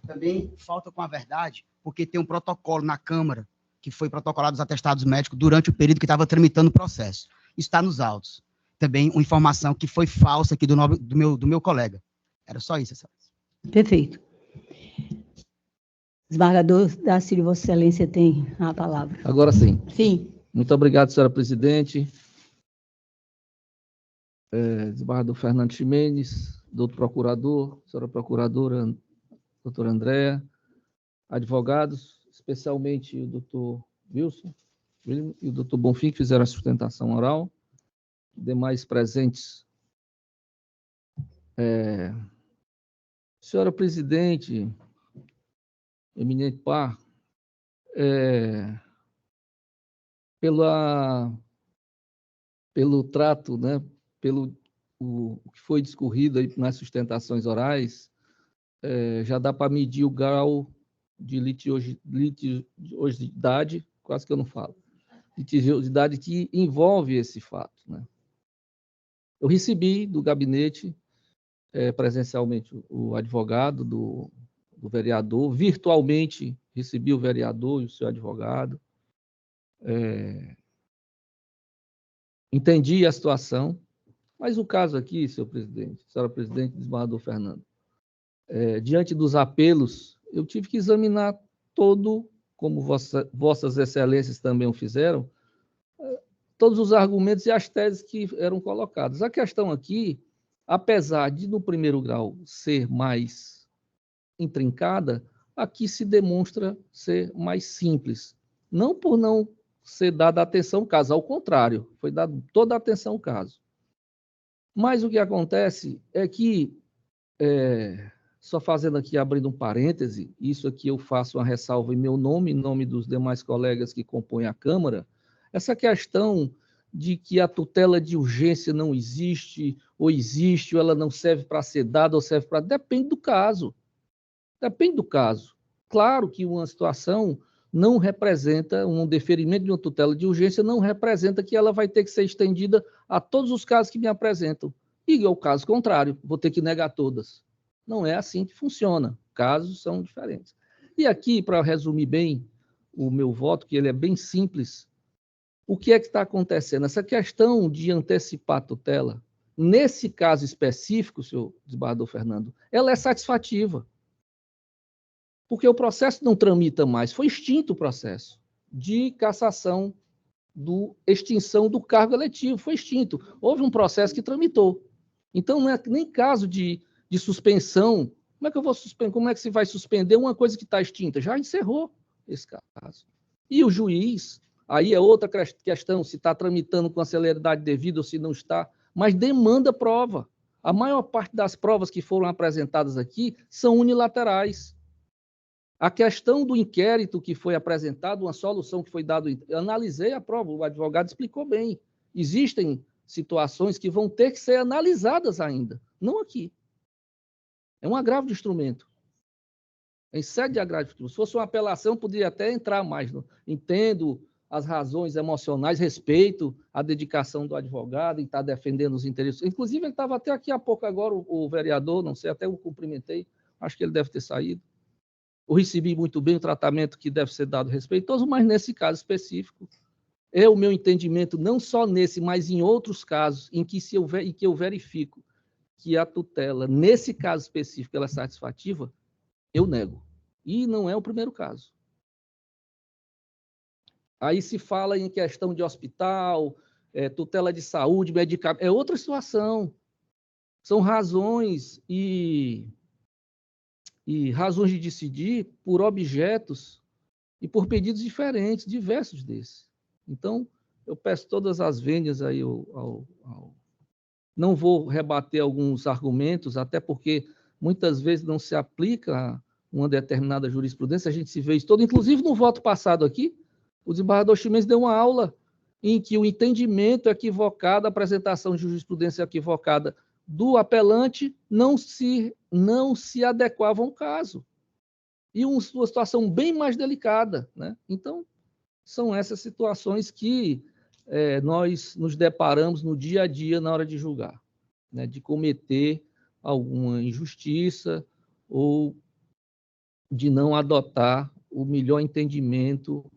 também falta com a verdade, porque tem um protocolo na Câmara que foi protocolado os atestados médicos durante o período que estava tramitando o processo. Isso está nos autos. Também uma informação que foi falsa aqui do meu colega. Era só isso, Excelência. Perfeito. Desembargador Darcílio, Vossa Excelência tem a palavra. Agora sim. Sim. Muito obrigado, senhora presidente. Desembargador Fernando Ximenes, doutor procurador, senhora procuradora, doutora Andréa, advogados, especialmente o doutor Wilson e o doutor Bonfim, que fizeram a sustentação oral, demais presentes. Senhora presidente, eminente par, pelo trato, né, pelo o que foi discorrido aí nas sustentações orais, já dá para medir o grau de litigiosidade, quase que eu não falo, litigiosidade que envolve esse fato, né? Eu recebi do gabinete, presencialmente, o advogado do vereador, virtualmente recebi o vereador e o seu advogado, entendi a situação, mas o caso aqui, senhor presidente, senhora presidente, desembargador Fernando, diante dos apelos, eu tive que examinar todo, como vossas excelências também o fizeram, todos os argumentos e as teses que eram colocadas. A questão aqui, apesar de, no primeiro grau, ser mais intrincada, aqui se demonstra ser mais simples. Não por não ser dada atenção ao caso, ao contrário, foi dada toda a atenção ao caso. Mas o que acontece é que, só fazendo aqui, abrindo um parêntese, isso aqui eu faço uma ressalva em meu nome, em nome dos demais colegas que compõem a Câmara, essa questão de que a tutela de urgência não existe, ou ela não serve para ser dada, ou serve para... Depende do caso. Depende do caso. Claro que uma situação não representa, um deferimento de uma tutela de urgência não representa que ela vai ter que ser estendida a todos os casos que me apresentam. E ao caso contrário, vou ter que negar todas. Não é assim que funciona. Casos são diferentes. E aqui, para resumir bem o meu voto, que ele é bem simples, o que é que está acontecendo? Essa questão de antecipar a tutela, nesse caso específico, senhor desembargador Fernando, ela é satisfativa. Porque o processo não tramita mais, foi extinto o processo de cassação, extinção do cargo eletivo, foi extinto. Houve um processo que tramitou. Então, não é nem caso de suspensão. Como é que eu vou suspender? Como é que se vai suspender uma coisa que está extinta? Já encerrou esse caso. E o juiz, aí é outra questão, se está tramitando com a celeridade devida ou se não está, mas demanda prova. A maior parte das provas que foram apresentadas aqui são unilaterais. A questão do inquérito que foi apresentado, uma solução que foi dada, eu analisei a prova, o advogado explicou bem. Existem situações que vão ter que ser analisadas ainda, não aqui. É um agravo de instrumento. Em sede de agravo de instrumento. Se fosse uma apelação, poderia até entrar mais. Entendo as razões emocionais, respeito a dedicação do advogado em estar defendendo os interesses. Inclusive, ele estava até aqui há pouco agora, o vereador, não sei, até o cumprimentei, acho que ele deve ter saído. Eu recebi muito bem o tratamento que deve ser dado respeitoso, mas nesse caso específico, é o meu entendimento, não só nesse, mas em outros casos, em que eu verifico que a tutela, nesse caso específico, ela é satisfativa, eu nego. E não é o primeiro caso. Aí se fala em questão de hospital, tutela de saúde, medicamento, é outra situação. São razões e razões de decidir por objetos e por pedidos diferentes, diversos desses. Então, eu peço todas as vênias aí Não vou rebater alguns argumentos, até porque muitas vezes não se aplica uma determinada jurisprudência, a gente se vê isso todo, inclusive no voto passado aqui, o desembargador Ximenes deu uma aula em que o entendimento equivocado, a apresentação de jurisprudência equivocada do apelante não se adequava a um caso. E uma situação bem mais delicada, né? Então, são essas situações que nós nos deparamos no dia a dia na hora de julgar, né? De cometer alguma injustiça ou de não adotar o melhor entendimento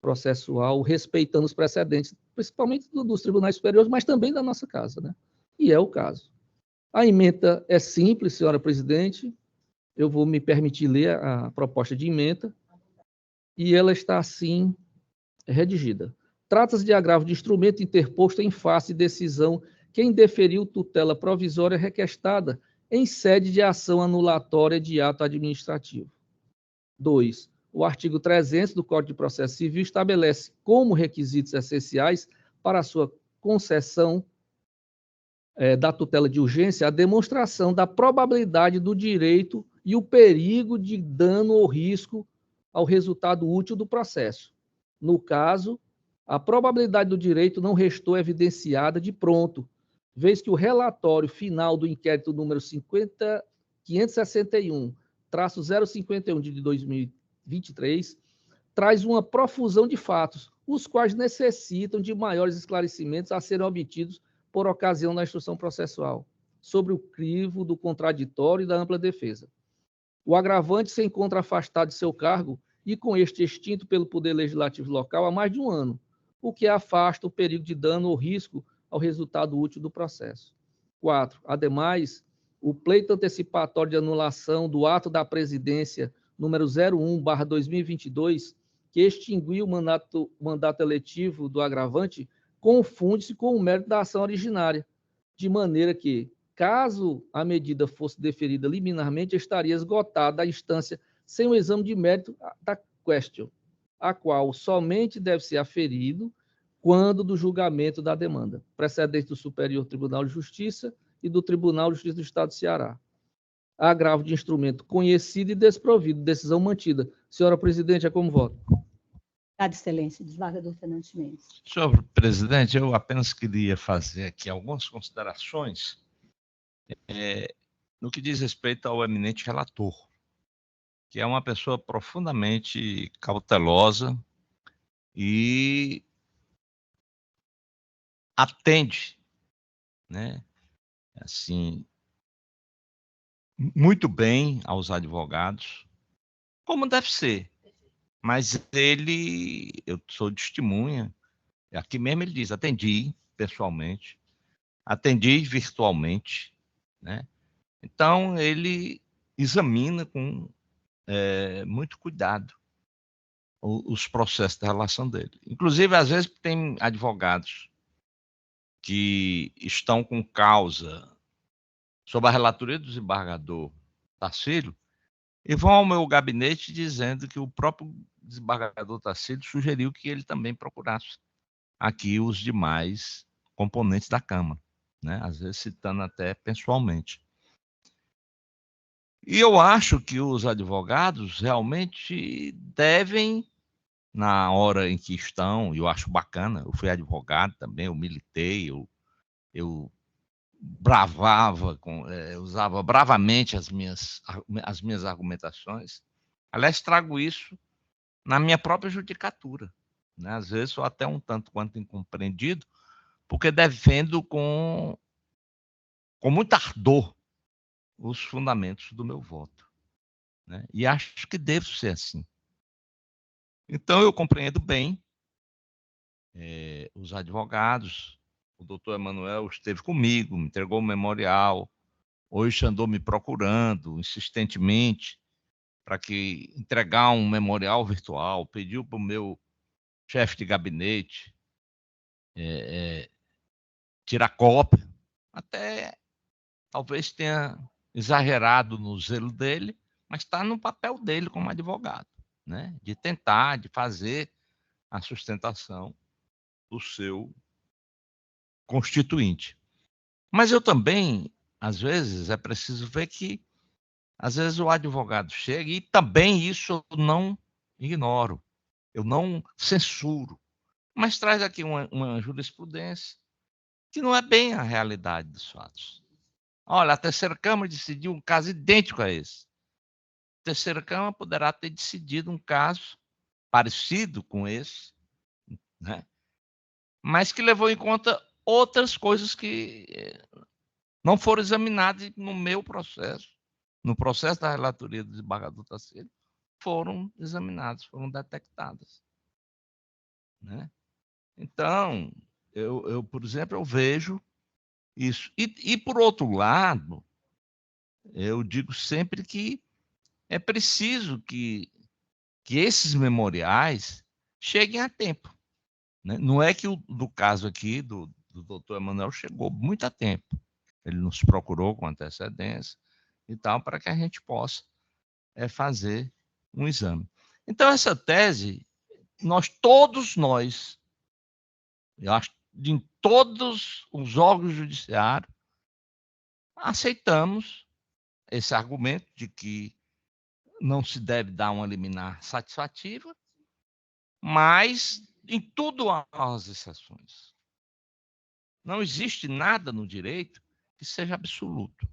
processual, respeitando os precedentes, principalmente dos tribunais superiores, mas também da nossa casa, né? E é o caso. A ementa é simples, senhora presidente. Eu vou me permitir ler a proposta de ementa, e ela está assim redigida. Trata-se de agravo de instrumento interposto em face de decisão que indeferiu tutela provisória requestada em sede de ação anulatória de ato administrativo. 2. O artigo 300 do Código de Processo Civil estabelece como requisitos essenciais para a sua concessão da tutela de urgência a demonstração da probabilidade do direito e o perigo de dano ou risco ao resultado útil do processo. No caso, a probabilidade do direito não restou evidenciada de pronto, vez que o relatório final do inquérito número 561-051 de 2023 traz uma profusão de fatos, os quais necessitam de maiores esclarecimentos a serem obtidos por ocasião da instrução processual, sobre o crivo do contraditório e da ampla defesa. O agravante se encontra afastado de seu cargo e com este extinto pelo Poder Legislativo local há mais de um ano, o que afasta o perigo de dano ou risco ao resultado útil do processo. 4. Ademais, o pleito antecipatório de anulação do ato da presidência número 01/2022, que extinguiu o mandato eletivo do agravante, confunde-se com o mérito da ação originária, de maneira que, caso a medida fosse deferida liminarmente, estaria esgotada a instância sem o exame de mérito da question, a qual somente deve ser aferido quando do julgamento da demanda, precedente do Superior Tribunal de Justiça e do Tribunal de Justiça do Estado de Ceará. Agravo de instrumento conhecido e desprovido, decisão mantida. Senhora presidente, é como voto. Obrigada, excelência. Desembargador Fernando Mendes. Senhor presidente, eu apenas queria fazer aqui algumas considerações no que diz respeito ao eminente relator, que é uma pessoa profundamente cautelosa e atende, né, assim, muito bem aos advogados, como deve ser. Mas eu sou testemunha, aqui mesmo ele diz, atendi pessoalmente, atendi virtualmente, né? Então, ele examina com muito cuidado os processos da relação dele. Inclusive, às vezes, tem advogados que estão com causa sob a relatoria do desembargador Tarcílio e vão ao meu gabinete dizendo que o próprio desembargador Tarcílio sugeriu que ele também procurasse aqui os demais componentes da Câmara, né? Às vezes citando até pessoalmente. E eu acho que os advogados realmente devem, na hora em que estão, e eu acho bacana, eu fui advogado também, eu militei, eu bravava, usava bravamente as minhas argumentações. Aliás, trago isso na minha própria judicatura, né? Às vezes sou até um tanto quanto incompreendido, porque defendo com muito ardor os fundamentos do meu voto, né? E acho que devo ser assim. Então, eu compreendo bem os advogados. O doutor Emanuel esteve comigo, me entregou o memorial, hoje andou me procurando insistentemente para que entregar um memorial virtual, pediu para o meu chefe de gabinete tirar cópia, até talvez tenha exagerado no zelo dele, mas está no papel dele como advogado, né? De tentar, de fazer a sustentação do seu constituinte. Mas eu também, às vezes, é preciso ver que, às vezes, o advogado chega, e também isso eu não ignoro, eu não censuro, mas traz aqui uma jurisprudência que não é bem a realidade dos fatos. Olha, a terceira Câmara decidiu um caso idêntico a esse. A terceira Câmara poderá ter decidido um caso parecido com esse, né? Mas que levou em conta outras coisas que não foram examinadas no meu processo, no processo da relatoria do desembargador Tarcílio, foram examinadas, foram detectadas, né? Então, por exemplo, eu vejo isso. E, por outro lado, eu digo sempre que é preciso que esses memoriais cheguem a tempo, né? Não é que do caso aqui do doutor Emanuel chegou muito a tempo. Ele nos procurou com antecedência e tal, para que a gente possa fazer um exame. Então, essa tese, todos nós, eu acho, em todos os órgãos judiciários, aceitamos esse argumento de que não se deve dar uma liminar satisfativa, mas em tudo há as exceções. Não existe nada no direito que seja absoluto.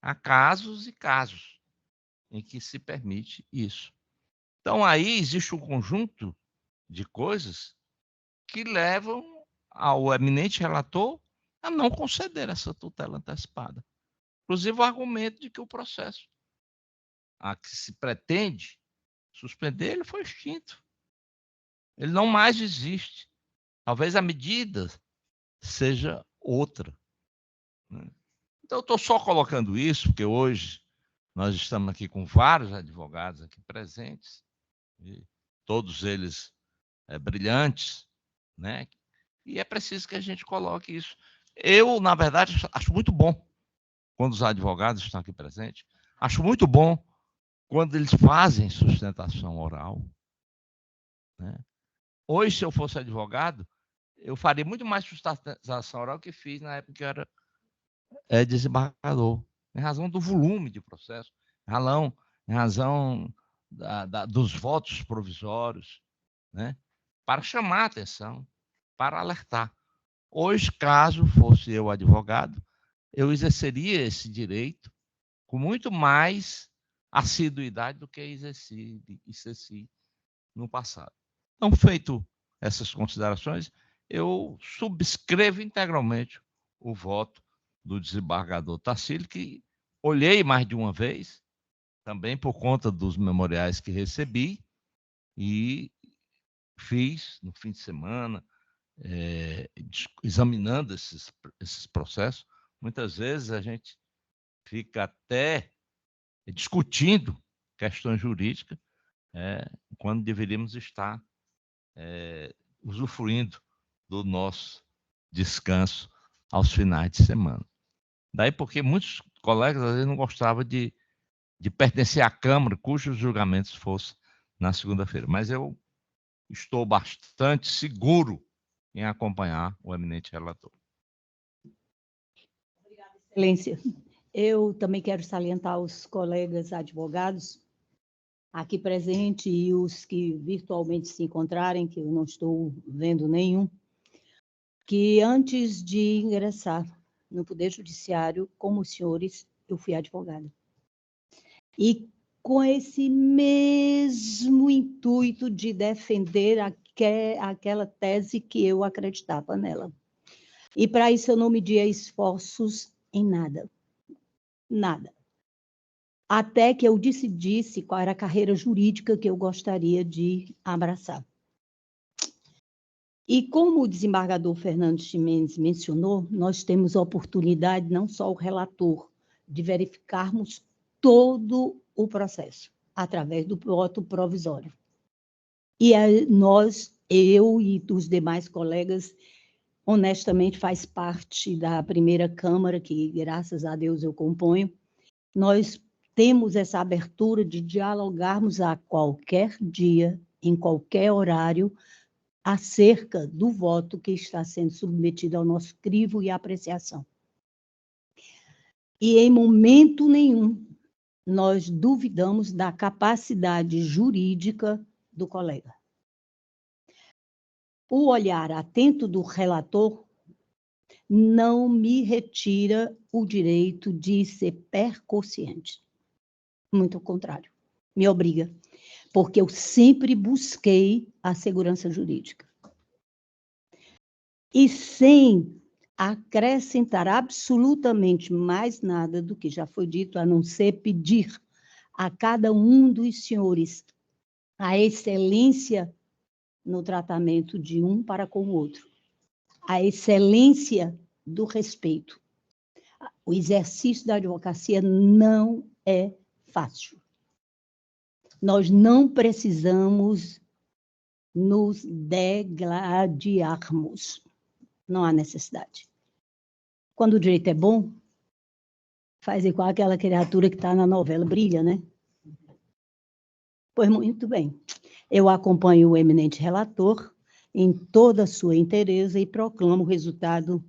Há casos e casos em que se permite isso. Então, aí existe um conjunto de coisas que levam ao eminente relator a não conceder essa tutela antecipada. Inclusive, o argumento de que o processo a que se pretende suspender, ele foi extinto. Ele não mais existe. Talvez a medida seja outra, né? Então, eu estou só colocando isso, porque hoje nós estamos aqui com vários advogados aqui presentes, e todos eles brilhantes, né? E é preciso que a gente coloque isso. Eu, na verdade, acho muito bom quando os advogados estão aqui presentes. Acho muito bom quando eles fazem sustentação oral, né? Hoje, se eu fosse advogado, eu faria muito mais sustentação oral que fiz na época que eu era desembargador, em razão do volume de processo, em razão dos votos provisórios, né? Para chamar a atenção, para alertar. Hoje, caso fosse eu advogado, eu exerceria esse direito com muito mais assiduidade do que exerci no passado. Então, feito essas considerações, eu subscrevo integralmente o voto do desembargador Tarsílio, que olhei mais de uma vez, também por conta dos memoriais que recebi, e fiz no fim de semana, examinando esses processos. Muitas vezes a gente fica até discutindo questões jurídicas, quando deveríamos estar usufruindo do nosso descanso aos finais de semana. Daí porque muitos colegas às vezes não gostavam de pertencer à Câmara cujos julgamentos fossem na segunda-feira. Mas eu estou bastante seguro em acompanhar o eminente relator. Obrigada, Excelência. Eu também quero salientar os colegas advogados aqui presentes e os que virtualmente se encontrarem, que eu não estou vendo nenhum, que antes de ingressar no Poder Judiciário, como os senhores, eu fui advogada. E com esse mesmo intuito de defender aquela tese que eu acreditava nela. E para isso eu não media esforços em nada. Nada. Até que eu decidisse qual era a carreira jurídica que eu gostaria de abraçar. E como o desembargador Fernando Ximenes mencionou, nós temos a oportunidade, não só o relator, de verificarmos todo o processo, através do voto provisório. E eu e os demais colegas, honestamente, faz parte da primeira Câmara, que, graças a Deus, eu componho, nós temos essa abertura de dialogarmos a qualquer dia, em qualquer horário, acerca do voto que está sendo submetido ao nosso crivo e apreciação. E em momento nenhum nós duvidamos da capacidade jurídica do colega. O olhar atento do relator não me retira o direito de ser percociente. Muito ao contrário, me obriga, porque eu sempre busquei a segurança jurídica. E sem acrescentar absolutamente mais nada do que já foi dito, a não ser pedir a cada um dos senhores a excelência no tratamento de um para com o outro, a excelência do respeito. O exercício da advocacia não é fácil. Nós não precisamos nos degladiarmos. Não há necessidade. Quando o direito é bom, faz igual aquela criatura que está na novela, brilha, né? Pois muito bem. Eu acompanho o eminente relator em toda a sua inteireza e proclamo o resultado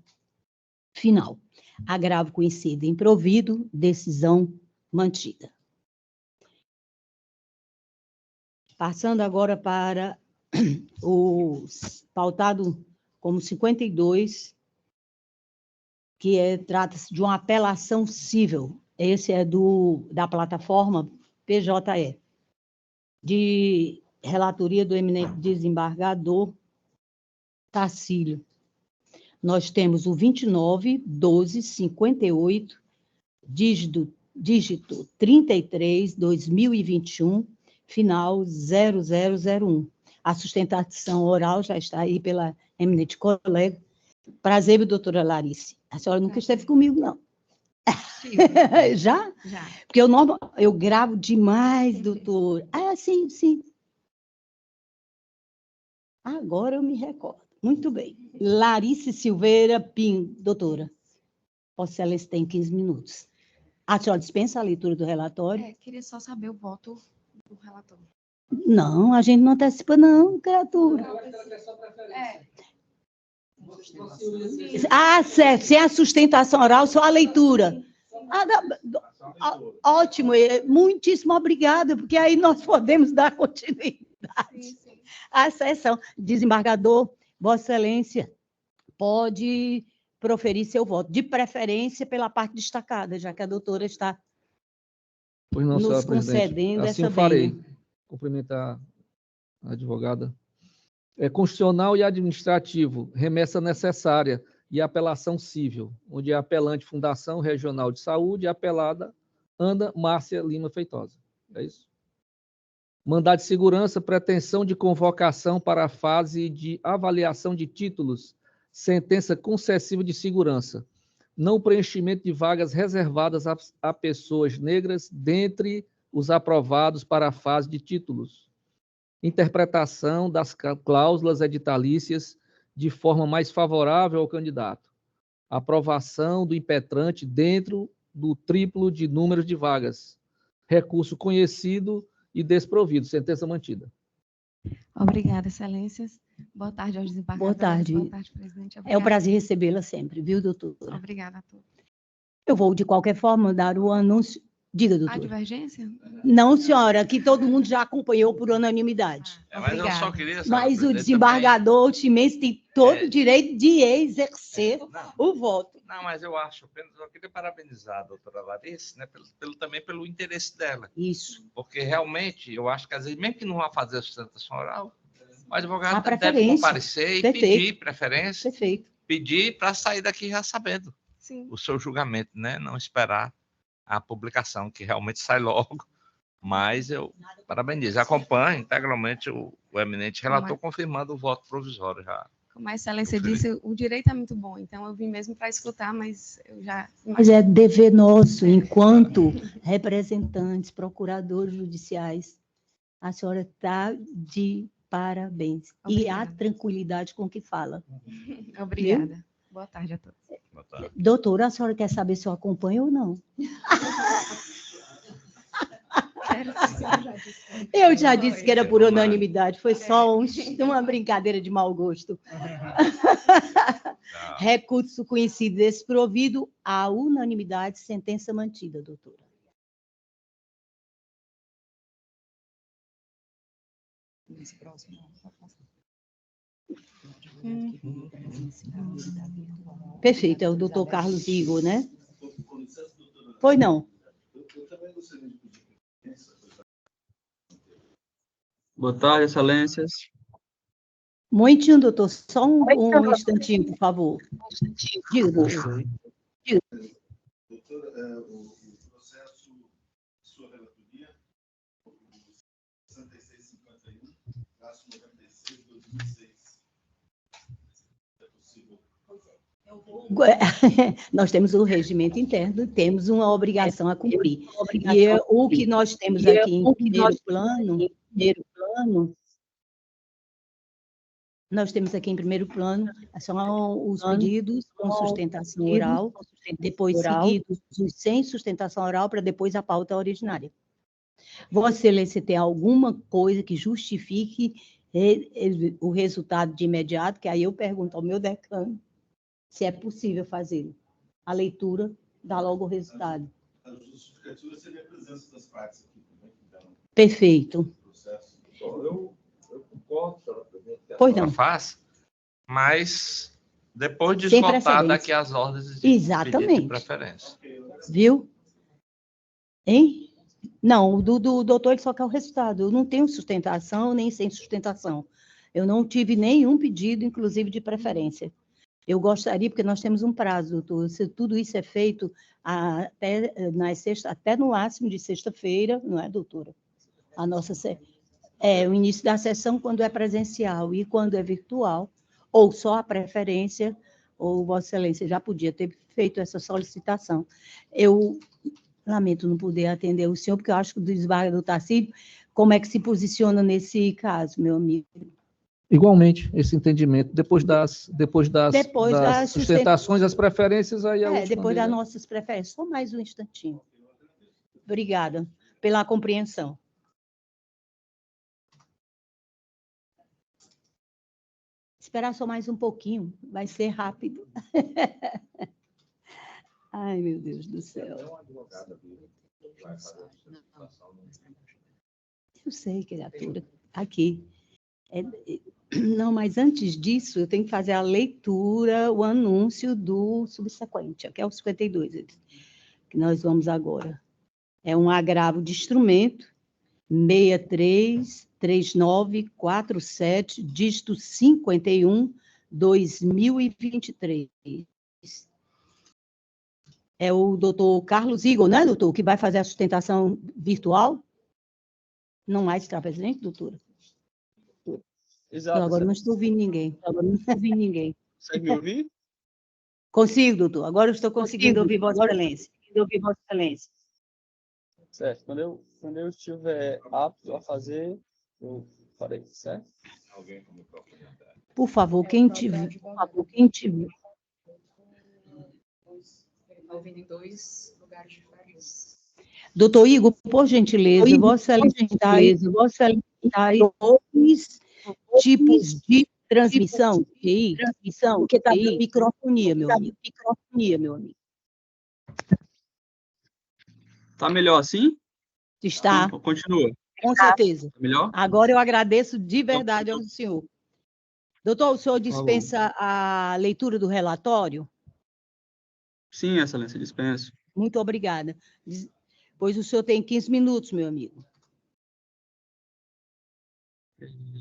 final. Agravo conhecido e improvido, decisão mantida. Passando agora para o pautado como 52, que trata-se de uma apelação cível. Esse é da plataforma PJE, de relatoria do eminente desembargador Tacílio. Nós temos o 29.12.58, dígito 33/2021, final 0001. A sustentação oral já está aí pela eminente colega. Prazer, doutora Larice. A senhora nunca esteve comigo, não. Já? Já. Porque eu gravo demais, doutor. Ah, sim, sim. Agora eu me recordo. Muito bem. Larice Silveira Pinho, doutora. Vossa Excelência tem 15 minutos. A senhora dispensa a leitura do relatório? Queria só saber o voto do relator. Não, a gente não antecipa, não, criatura. Ah, certo. Sem a sustentação oral, só a leitura. Ótimo, muitíssimo obrigada, porque aí nós podemos dar continuidade à sessão. Desembargador, Vossa Excelência, pode proferir seu voto, de preferência pela parte destacada, já que a doutora está nos concedendo assim essa farei. vênia. Cumprimentar a advogada. Constitucional e administrativo, remessa necessária e apelação cível, onde é apelante Fundação Regional de Saúde e apelada Ana Márcia Lima Feitosa. É isso? Mandado de segurança, pretensão de convocação para a fase de avaliação de títulos, sentença concessiva de segurança, não preenchimento de vagas reservadas a pessoas negras dentre os aprovados para a fase de títulos, interpretação das cláusulas editalícias de forma mais favorável ao candidato, aprovação do impetrante dentro do triplo de número de vagas, recurso conhecido e desprovido, sentença mantida. Obrigada, excelências. Boa tarde aos desembargadores. Boa tarde. Boa tarde, presidente. É um prazer recebê-la sempre, viu, doutora? Obrigada a todos. Eu vou, de qualquer forma, dar o anúncio. Diga, A doutora. divergência? Não, senhora, que todo mundo já acompanhou por unanimidade. Mas eu só queria... Mas o desembargador Chimenez tem todo o direito de exercer o voto. Não, mas eu queria parabenizar a doutora Larice, né, também pelo interesse dela. Isso. Porque realmente, eu acho que às vezes, mesmo que não vá fazer a sustentação oral, o advogado A deve comparecer e Perfeito. pedir preferência, Perfeito. pedir para sair daqui já sabendo Sim. o seu julgamento, né? Não esperar a publicação, que realmente sai logo. Mas eu parabenizo. Acompanho integralmente o eminente relator confirmando o voto provisório já. Como a excelência disse, o direito é muito bom, então eu vim mesmo para escutar, mas eu já... Mas é dever nosso, enquanto representantes, procuradores judiciais, a senhora está de parabéns. Obrigada. E a tranquilidade com que fala. Obrigada. Viu? Boa tarde a todos. Boa tarde. Doutora, a senhora quer saber se eu acompanho ou não? Eu já disse que era por unanimidade, foi só uma brincadeira de mau gosto. Recurso conhecido desprovido, à unanimidade, sentença mantida, doutora. Perfeito, é o doutor Carlos Igor, né? Pois não. Boa tarde, excelências. Muitinho, doutor. Só um instantinho, por favor. Diga, doutor. Diga. Doutora, o processo, sua relatoria, Nós temos um regimento interno, temos uma obrigação a cumprir. E o que nós temos aqui em primeiro plano, nós temos aqui em primeiro plano são os pedidos com sustentação oral, depois seguidos os sem sustentação oral, para depois a pauta originária. Vossa Excelência tem alguma coisa que justifique o resultado de imediato, que aí eu pergunto ao meu decano se é possível fazer a leitura, dá logo o resultado. A justificativa seria a presença das partes aqui também. Perfeito. Eu concordo, senhora presidente, que Pois ela não. faz, mas depois de Sem esgotar precedentes. daqui as ordens de Exatamente. pedido de preferência. Viu? Hein? Não, o do doutor ele só quer o resultado. Eu não tenho sustentação nem sem sustentação. Eu não tive nenhum pedido, inclusive de preferência. Eu gostaria, porque nós temos um prazo, doutor, se tudo isso é feito até no máximo de sexta-feira, não é, doutora? O início da sessão quando é presencial e quando é virtual, ou só a preferência, ou Vossa Excelência já podia ter feito essa solicitação. Eu lamento não poder atender o senhor, porque eu acho que o desembargador Tarcísio, como é que se posiciona nesse caso, meu amigo? Igualmente, esse entendimento. Depois das das sustentações, as preferências, aí a última depois das dele. nossas preferências. Só mais um instantinho. Obrigada pela compreensão. Esperar só mais um pouquinho, vai ser rápido. Ai, meu Deus do céu. Eu sei, criatura. Aqui. Não, mas antes disso, eu tenho que fazer a leitura, o anúncio do subsequente, que é o 52, que nós vamos agora. É um agravo de instrumento, 633947, dígito 51, 2023. É o doutor Carlos Igor, né, doutor, que vai fazer a sustentação virtual? Não mais está presente, doutora? Exato. Agora não estou ouvindo ninguém. Consegue me ouvir? Consigo, doutor. Agora eu estou conseguindo ouvir Vossa Excelência. Certo. Quando eu estiver apto a fazer, eu farei, certo? Por favor, quem tiver. Ouvindo em dois lugares diferentes. Doutor Igor, por gentileza, Vossa Excelência está aí dois tipos de transmissão, porque está dando microfonia, meu amigo. Tá melhor assim? Está, Então, continua. com certeza. Tá melhor? Agora eu agradeço de verdade ao senhor. Doutor, o senhor dispensa a leitura do relatório? Sim, Excelência, dispenso. Muito obrigada. Pois o senhor tem 15 minutos, meu amigo.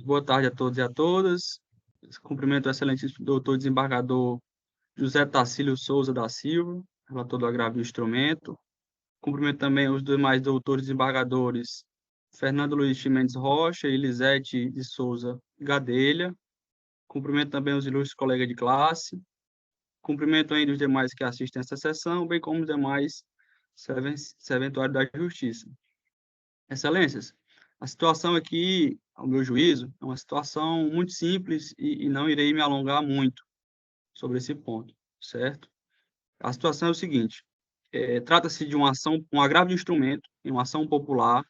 Boa tarde a todos e a todas. Cumprimento o excelente doutor desembargador José Tacílio Souza da Silva, relator do agravo do instrumento. Cumprimento também os demais doutores desembargadores Fernando Luiz Mendes Rocha e Elisete de Souza Gadelha. Cumprimento também os ilustres colegas de classe. Cumprimento ainda os demais que assistem a essa sessão, bem como os demais serventuários da Justiça. Excelências, a situação aqui, ao meu juízo, é uma situação muito simples e não irei me alongar muito sobre esse ponto, certo? A situação é o seguinte, trata-se de uma ação, um agravo de instrumento, em uma ação popular,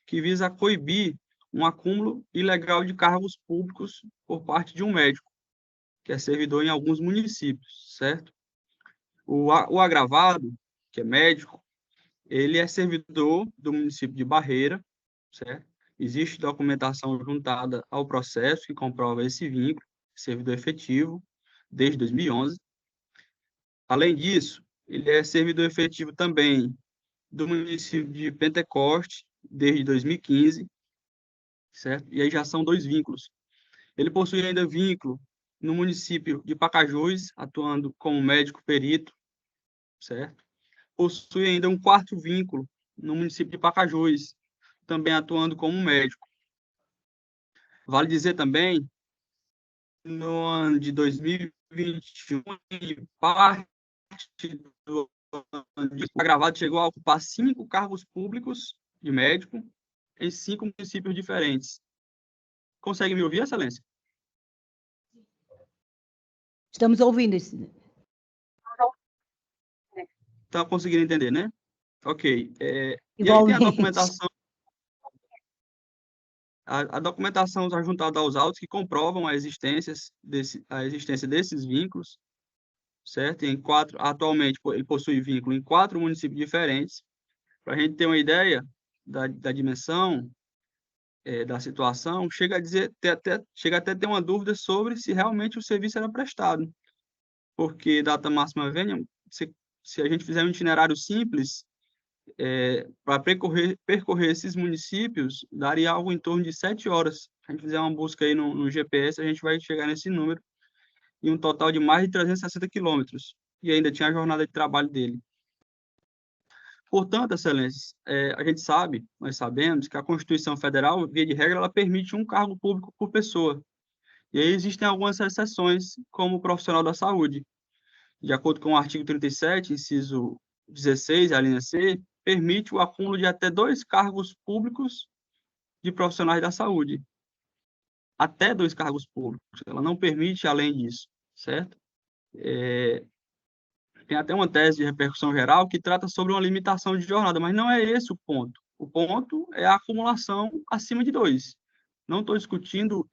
que visa coibir um acúmulo ilegal de cargos públicos por parte de um médico, que é servidor em alguns municípios, certo? O agravado, que é médico, ele é servidor do município de Barreira, certo? Existe documentação juntada ao processo que comprova esse vínculo, servidor efetivo, desde 2011. Além disso, ele é servidor efetivo também do município de Pentecoste, desde 2015, certo? E aí já são 2 vínculos. Ele possui ainda vínculo no município de Pacajus, atuando como médico perito, certo? Possui ainda um 4º vínculo no município de Pacajus, também atuando como médico, Vale dizer também, no ano de 2021, em parte do ano de agravado, chegou a ocupar 5 cargos públicos de médico em 5 municípios diferentes. Consegue me ouvir, Excelência? Estamos ouvindo esse. Está conseguindo entender, né? Ok. E aí tem Igualmente. a documentação. A documentação está juntada aos autos que comprovam a existência desses vínculos, certo? Atualmente, ele possui vínculo em 4 municípios diferentes. Para a gente ter uma ideia da dimensão da situação, chega até ter uma dúvida sobre se realmente o serviço era prestado. Porque data máxima vênia, se a gente fizer um itinerário simples, para percorrer esses municípios, daria algo em torno de 7 horas. Se a gente fizer uma busca aí no GPS, a gente vai chegar nesse número, e um total de mais de 360 quilômetros. E ainda tinha a jornada de trabalho dele. Portanto, Excelências, nós sabemos que a Constituição Federal, via de regra, ela permite um cargo público por pessoa. E aí existem algumas exceções, como o profissional da saúde. De acordo com o artigo 37, inciso 16, a linha C, permite o acúmulo de até 2 cargos públicos de profissionais da saúde. Até 2 cargos públicos. Ela não permite além disso, certo? Tem até uma tese de repercussão geral que trata sobre uma limitação de jornada, mas não é esse o ponto. O ponto é a acumulação acima de 2. Não estou discutindo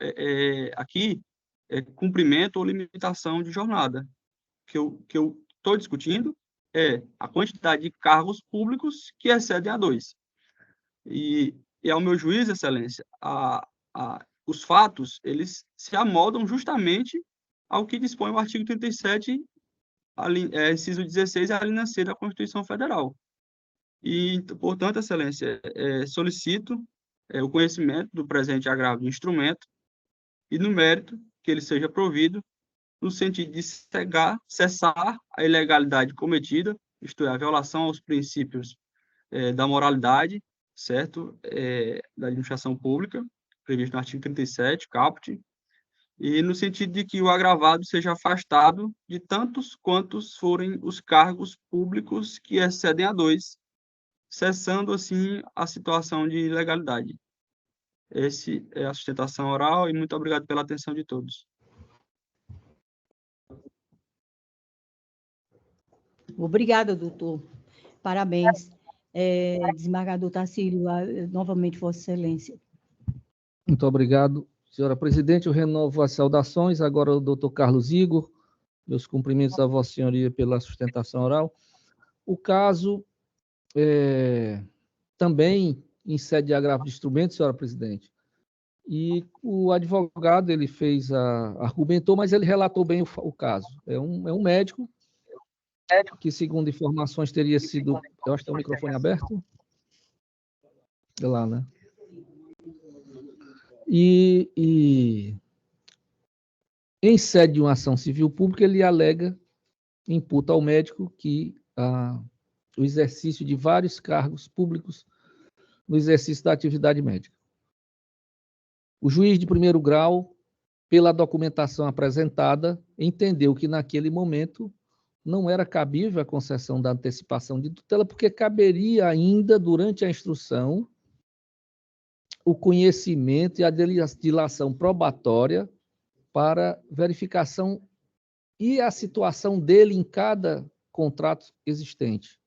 aqui cumprimento ou limitação de jornada. O que eu estou discutindo é a quantidade de cargos públicos que excedem a 2. E ao meu juízo, Excelência, os fatos, eles se amoldam justamente ao que dispõe o artigo 37, inciso 16, a linha C da Constituição Federal. E, portanto, Excelência, solicito o conhecimento do presente agravo de instrumento e, no mérito, que ele seja provido no sentido de cessar a ilegalidade cometida, isto é, a violação aos princípios da moralidade, certo? Da administração pública, previsto no artigo 37, caput, e no sentido de que o agravado seja afastado de tantos quantos forem os cargos públicos que excedem a 2, cessando, assim, a situação de ilegalidade. Essa é a sustentação oral, e muito obrigado pela atenção de todos. Obrigada, doutor. Parabéns. Desembargador Tarcílio, novamente, Vossa Excelência. Muito obrigado, senhora presidente. Eu renovo as saudações. Agora o doutor Carlos Igor. Meus cumprimentos a Vossa Senhoria pela sustentação oral. O caso também em sede de agravo de instrumentos, senhora presidente. E o advogado, ele argumentou, mas ele relatou bem o caso. É um médico que, segundo informações, teria sido... Eu acho que tem o microfone aberto. É lá, né? E em sede de uma ação civil pública, ele imputa ao médico que o exercício de vários cargos públicos no exercício da atividade médica. O juiz de primeiro grau, pela documentação apresentada, entendeu que naquele momento não era cabível a concessão da antecipação de tutela, porque caberia ainda, durante a instrução, o conhecimento e a dilação probatória para verificação e a situação dele em cada contrato existente.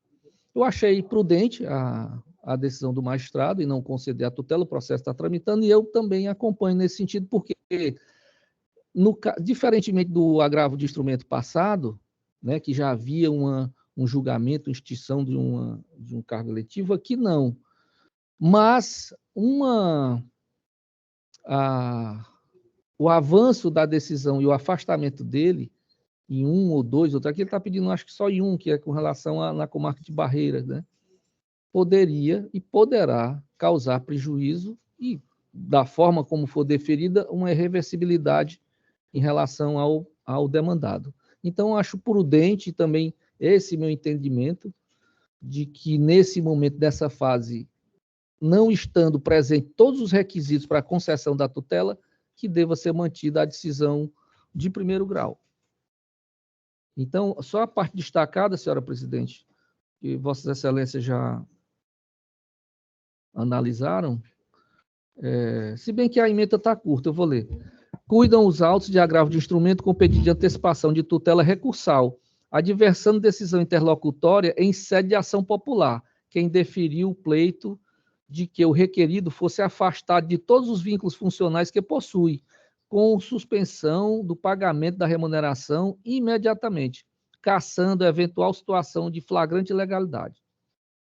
Eu achei prudente a decisão do magistrado e não conceder a tutela, o processo está tramitando, e eu também acompanho nesse sentido, porque, diferentemente do agravo de instrumento passado, né, que já havia um julgamento, extinção de um cargo eletivo, aqui não. Mas o avanço da decisão e o afastamento dele, em um ou dois, outro aqui ele está pedindo, acho que só em um, que é com relação na comarca de Barreiras, né? Poderia e poderá causar prejuízo e, da forma como for deferida, uma irreversibilidade em relação ao demandado. Então, acho prudente também esse meu entendimento de que, nesse momento, dessa fase, não estando presente todos os requisitos para a concessão da tutela, que deva ser mantida a decisão de primeiro grau. Então, só a parte destacada, senhora presidente, que Vossas Excelências já analisaram, se bem que a emenda está curta, eu vou ler. Cuidam os autos de agravo de instrumento com pedido de antecipação de tutela recursal, adversando decisão interlocutória em sede de ação popular, quem deferiu o pleito de que o requerido fosse afastado de todos os vínculos funcionais que possui, com suspensão do pagamento da remuneração imediatamente, cassando a eventual situação de flagrante ilegalidade.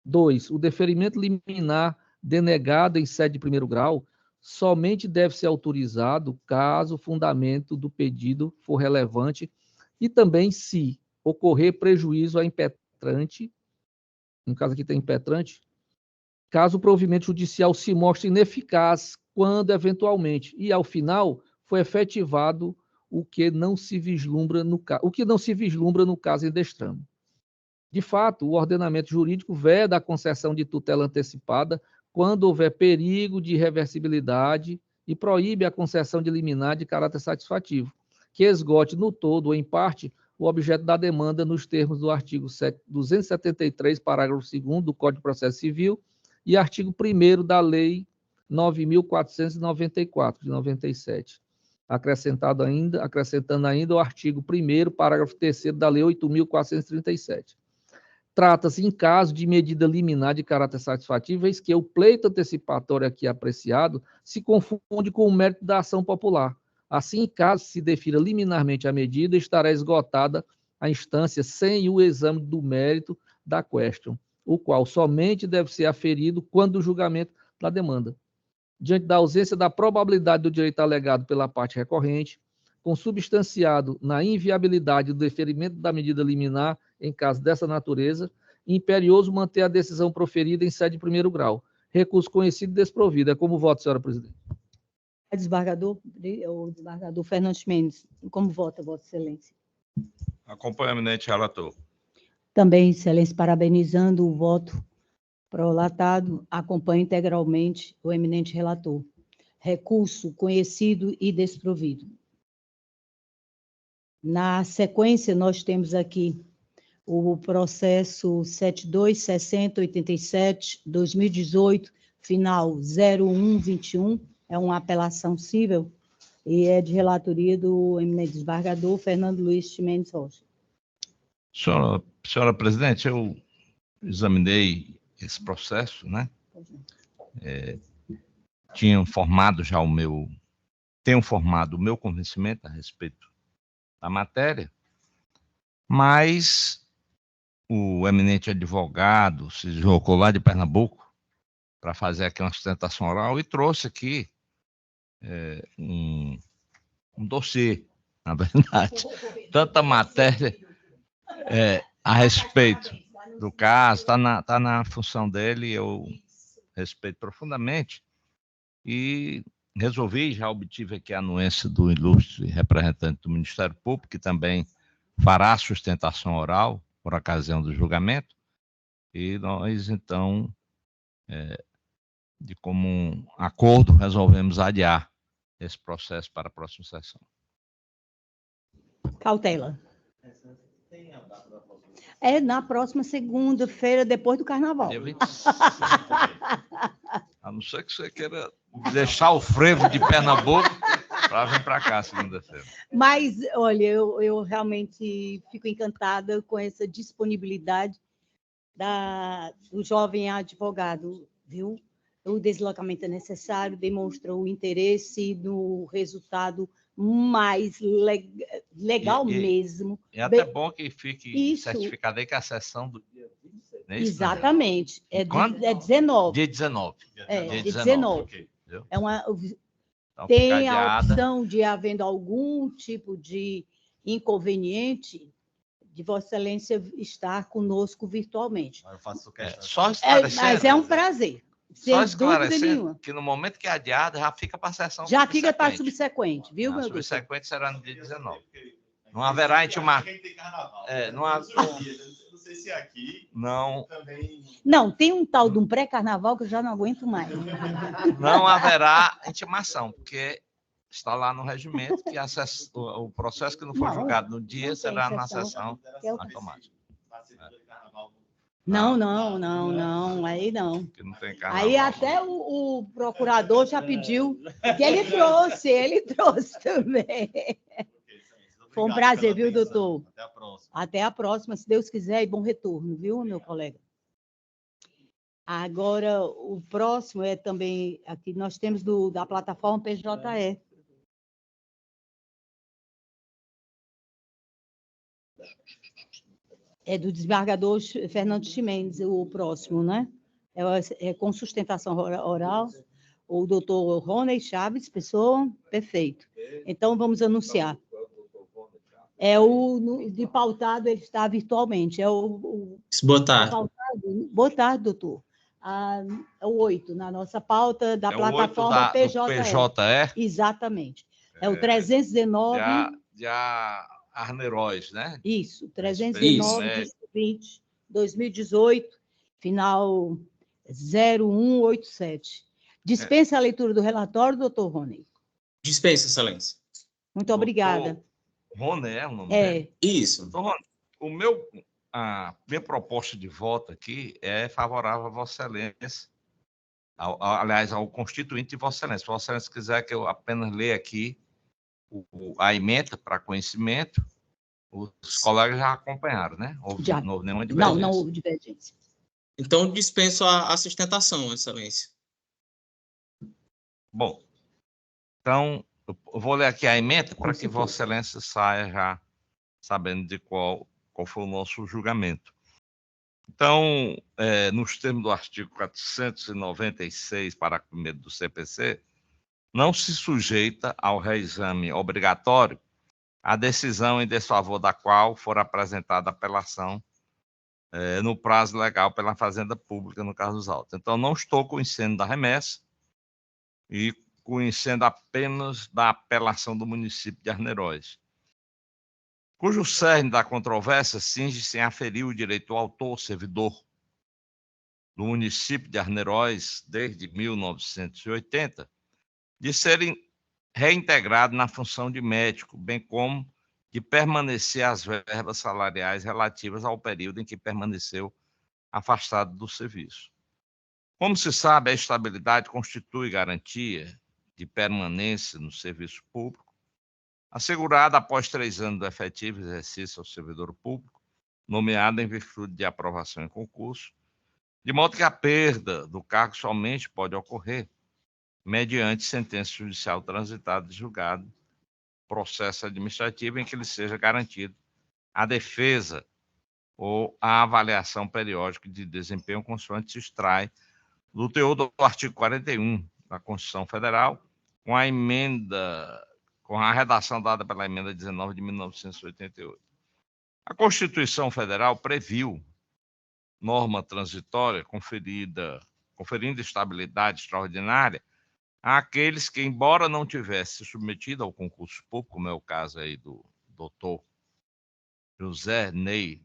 2. O deferimento liminar denegado em sede de primeiro grau somente deve ser autorizado caso o fundamento do pedido for relevante e também se ocorrer prejuízo a impetrante, no caso aqui tem impetrante, caso o provimento judicial se mostre ineficaz quando eventualmente e ao final foi efetivado o que não se vislumbra no caso em destrame. De fato, o ordenamento jurídico veda a concessão de tutela antecipada quando houver perigo de irreversibilidade e proíbe a concessão de liminar de caráter satisfativo, que esgote no todo ou em parte o objeto da demanda nos termos do artigo 273, parágrafo 2º do Código de Processo Civil e artigo 1º da Lei 9.494, de 97. Acrescentando ainda o artigo 1º, parágrafo 3º da Lei 8.437. Trata-se, em caso de medida liminar de caráter satisfativo, eis que o pleito antecipatório aqui apreciado se confunde com o mérito da ação popular. Assim, caso se defira liminarmente a medida, estará esgotada a instância sem o exame do mérito da question, o qual somente deve ser aferido quando o julgamento da demanda. Diante da ausência da probabilidade do direito alegado pela parte recorrente, consubstanciado na inviabilidade do deferimento da medida liminar em caso dessa natureza, imperioso manter a decisão proferida em sede de primeiro grau. Recurso conhecido e desprovido. É como voto, senhora presidente. O desembargador Fernandes Mendes, como vota, Vossa Excelência? Acompanho o eminente relator. Também, Excelência, parabenizando o voto prolatado, acompanho integralmente o eminente relator. Recurso conhecido e desprovido. Na sequência, nós temos aqui o processo 726087-2018, final 0121, é uma apelação cível e é de relatoria do eminente desembargador Fernando Luiz Mendes Rocha. Senhora presidente, eu examinei esse processo, né? Tenho formado o meu convencimento a respeito da matéria, mas o eminente advogado se deslocou lá de Pernambuco para fazer aqui uma sustentação oral e trouxe aqui um dossiê, na verdade, tanta matéria a respeito do caso, está na função dele, eu respeito profundamente, e resolvi, já obtive aqui a anuência do ilustre representante do Ministério Público, que também fará a sustentação oral por ocasião do julgamento, e nós, então, de comum acordo, resolvemos adiar esse processo para a próxima sessão. Cautela. É na próxima segunda-feira, depois do Carnaval. Dia 25. A não ser que você queira deixar o frevo de Pernambuco para vir para cá segunda-feira. Mas, olha, eu realmente fico encantada com essa disponibilidade do jovem advogado, viu? O deslocamento é necessário, demonstra o interesse no resultado mais legal mesmo. É até bom que fique certificado aí que a sessão do dia 26. Não é isso, exatamente. É 19. Dia 19. Dia 19. Okay. Então, tem a opção de, havendo algum tipo de inconveniente, de Vossa Excelência estar conosco virtualmente. Eu faço questão. Só esclarecer. Mas é um prazer. Só esclarecer que no momento que é adiada, já fica para a sessão já fica para subsequente, viu, meu Deus? Subsequente será no dia 19. Não haverá intimação. Não sei se aqui não também... Não, tem um tal de um pré-carnaval que eu já não aguento mais. Não haverá intimação, porque está lá no regimento que o processo que não for Não, julgado no dia não tem será na exceção. sessão É o- automática. Não, aí não. Que não tem Aí carnaval. até o procurador já pediu, que ele trouxe também. Foi um prazer, viu, doutor? Até a próxima. Até a próxima, se Deus quiser, e bom retorno, viu, meu colega? Agora, o próximo é também, aqui nós temos da plataforma PJE. É do desembargador Fernando Ximenes, o próximo, né? É com sustentação oral, o doutor Rony Chaves, pessoa, perfeito. Então, vamos anunciar. De pautado, ele está virtualmente. Boa tarde. Boa tarde, doutor. É o 8, na nossa pauta da plataforma do PJE. PJE? Exatamente. É o 319... De Arneróis, né? Isso, 319 de 2018, final 0187. Dispensa a leitura do relatório, doutor Rony. Dispensa, excelência. Muito obrigada. Rony é o nome dele? Isso. Doutor Rony, a minha proposta de voto aqui é favorável a Vossa Excelência, aliás, ao constituinte de Vossa Excelência. Se Vossa Excelência quiser que eu apenas leia aqui a ementa para conhecimento, os colegas já acompanharam, né? Não houve nenhuma divergência. Não houve divergência. Então, dispenso a sustentação, excelência. Bom, então, eu vou ler aqui a ementa para que Vossa Excelência saia já sabendo de qual foi o nosso julgamento. Então, nos termos do artigo 496, parágrafo 1º do CPC, não se sujeita ao reexame obrigatório a decisão em desfavor da qual for apresentada apelação no prazo legal pela Fazenda Pública, no caso dos autos. Então, não estou conhecendo da remessa e conhecendo apenas da apelação do município de Arneróis, cujo cerne da controvérsia cinge-se em aferir o direito do autor, servidor do município de Arneróis, desde 1980, de serem reintegrado na função de médico, bem como de permanecer as verbas salariais relativas ao período em que permaneceu afastado do serviço. Como se sabe, a estabilidade constitui garantia de permanência no serviço público, assegurada após 3 anos do efetivo exercício ao servidor público, nomeado em virtude de aprovação em concurso, de modo que a perda do cargo somente pode ocorrer mediante sentença judicial transitada e julgado, processo administrativo em que lhe seja garantido a defesa ou a avaliação periódica de desempenho consoante se extrai do teor do artigo 41 da Constituição Federal, com a redação dada pela emenda 19 de 1988. A Constituição Federal previu norma transitória conferindo estabilidade extraordinária àqueles que, embora não tivessem se submetido ao concurso público, como é o caso aí do doutor José Ney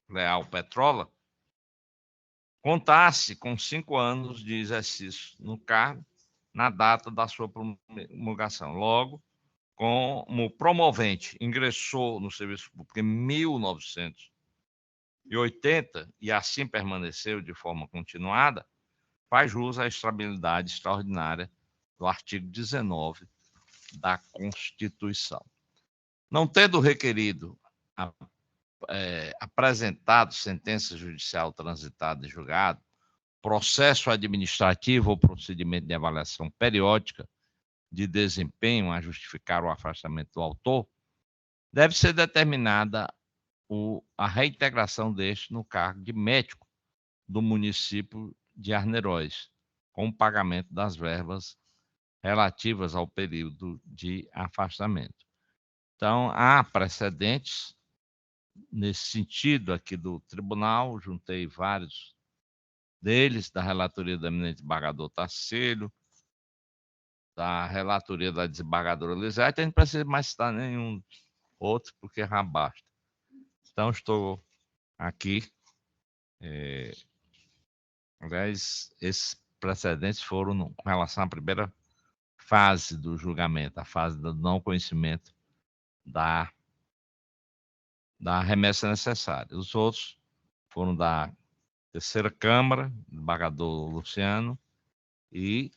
Leal Petrola, contasse com 5 anos de exercício no cargo na data da sua promulgação. Logo, como promovente, ingressou no serviço público em 1980 e assim permaneceu de forma continuada, faz jus à estabilidade extraordinária do artigo 19 da Constituição. Não tendo requerido apresentado sentença judicial transitada e julgado, processo administrativo ou procedimento de avaliação periódica de desempenho a justificar o afastamento do autor, deve ser determinada a reintegração deste no cargo de médico do município de Arneróis, com o pagamento das verbas relativas ao período de afastamento. Então, há precedentes nesse sentido aqui do tribunal, juntei vários deles, da relatoria do eminente desembargador Tarcílio, da relatoria da desembargadora Lisete, a gente não precisa mais citar nenhum outro, porque já basta. Então, estou aqui. Aliás, esses precedentes foram com relação à primeira fase do julgamento, a fase do não conhecimento da remessa necessária. Os outros foram da terceira Câmara, do desembargador Luciano, e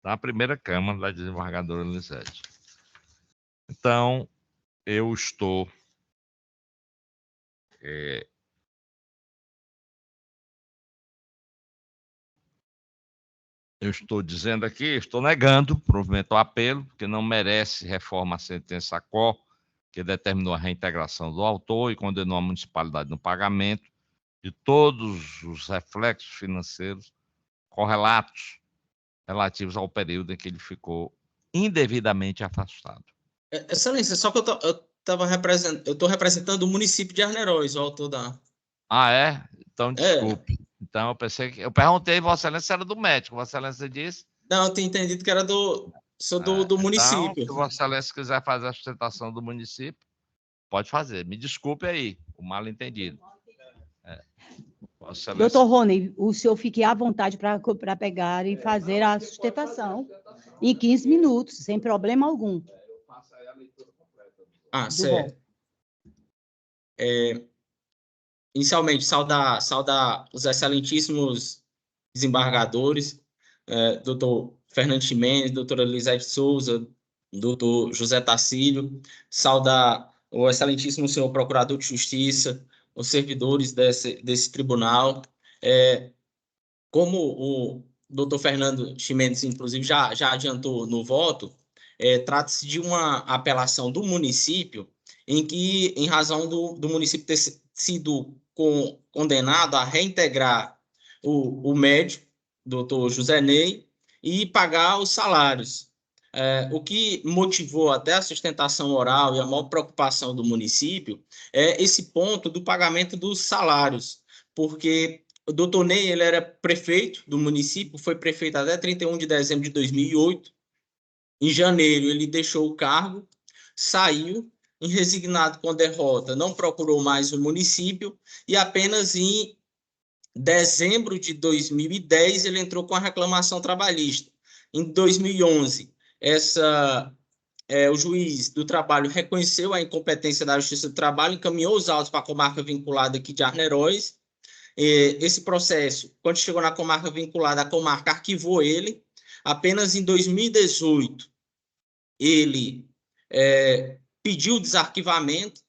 da primeira Câmara, da desembargadora Elisete. Então, eu estou dizendo aqui, estou negando provimento ao apelo, porque não merece reforma a sentença quo, que determinou a reintegração do autor e condenou a municipalidade no pagamento de todos os reflexos financeiros correlatos relativos ao período em que ele ficou indevidamente afastado. Excelência, só que eu estou representando o município de Arneróis, o autor da... Ah, é? Então, desculpe. Então, eu pensei que... Eu perguntei, Vossa Excelência, se era do médico. Vossa Excelência disse... Não, eu tinha entendido que era do município. Então, se Vossa Excelência quiser fazer a sustentação do município, pode fazer. Me desculpe aí, o mal-entendido. Doutor Rony, o senhor fique à vontade para pegar e fazer a sustentação em 15 minutos, sem problema algum. Ah, certo. Inicialmente, saudar os excelentíssimos desembargadores, doutor Fernando Ximenes, doutora Elisete Souza, doutor José Tacílio, saudar o excelentíssimo senhor Procurador de Justiça, os servidores desse tribunal. Como o doutor Fernando Ximenes, inclusive, já adiantou no voto, trata-se de uma apelação do município em que, em razão do município ter sido condenado a reintegrar o médico, doutor José Ney, e pagar os salários. O que motivou até a sustentação oral e a maior preocupação do município é esse ponto do pagamento dos salários, porque o doutor Ney, ele era prefeito do município, foi prefeito até 31 de dezembro de 2008. Em janeiro, ele deixou o cargo, saiu, resignado com a derrota, não procurou mais o município, e apenas em dezembro de 2010 ele entrou com a reclamação trabalhista. Em 2011, o juiz do trabalho reconheceu a incompetência da Justiça do Trabalho, encaminhou os autos para a comarca vinculada aqui de Arneróis. Esse processo, quando chegou na comarca vinculada, a comarca arquivou ele. Apenas em 2018, ele pediu o desarquivamento.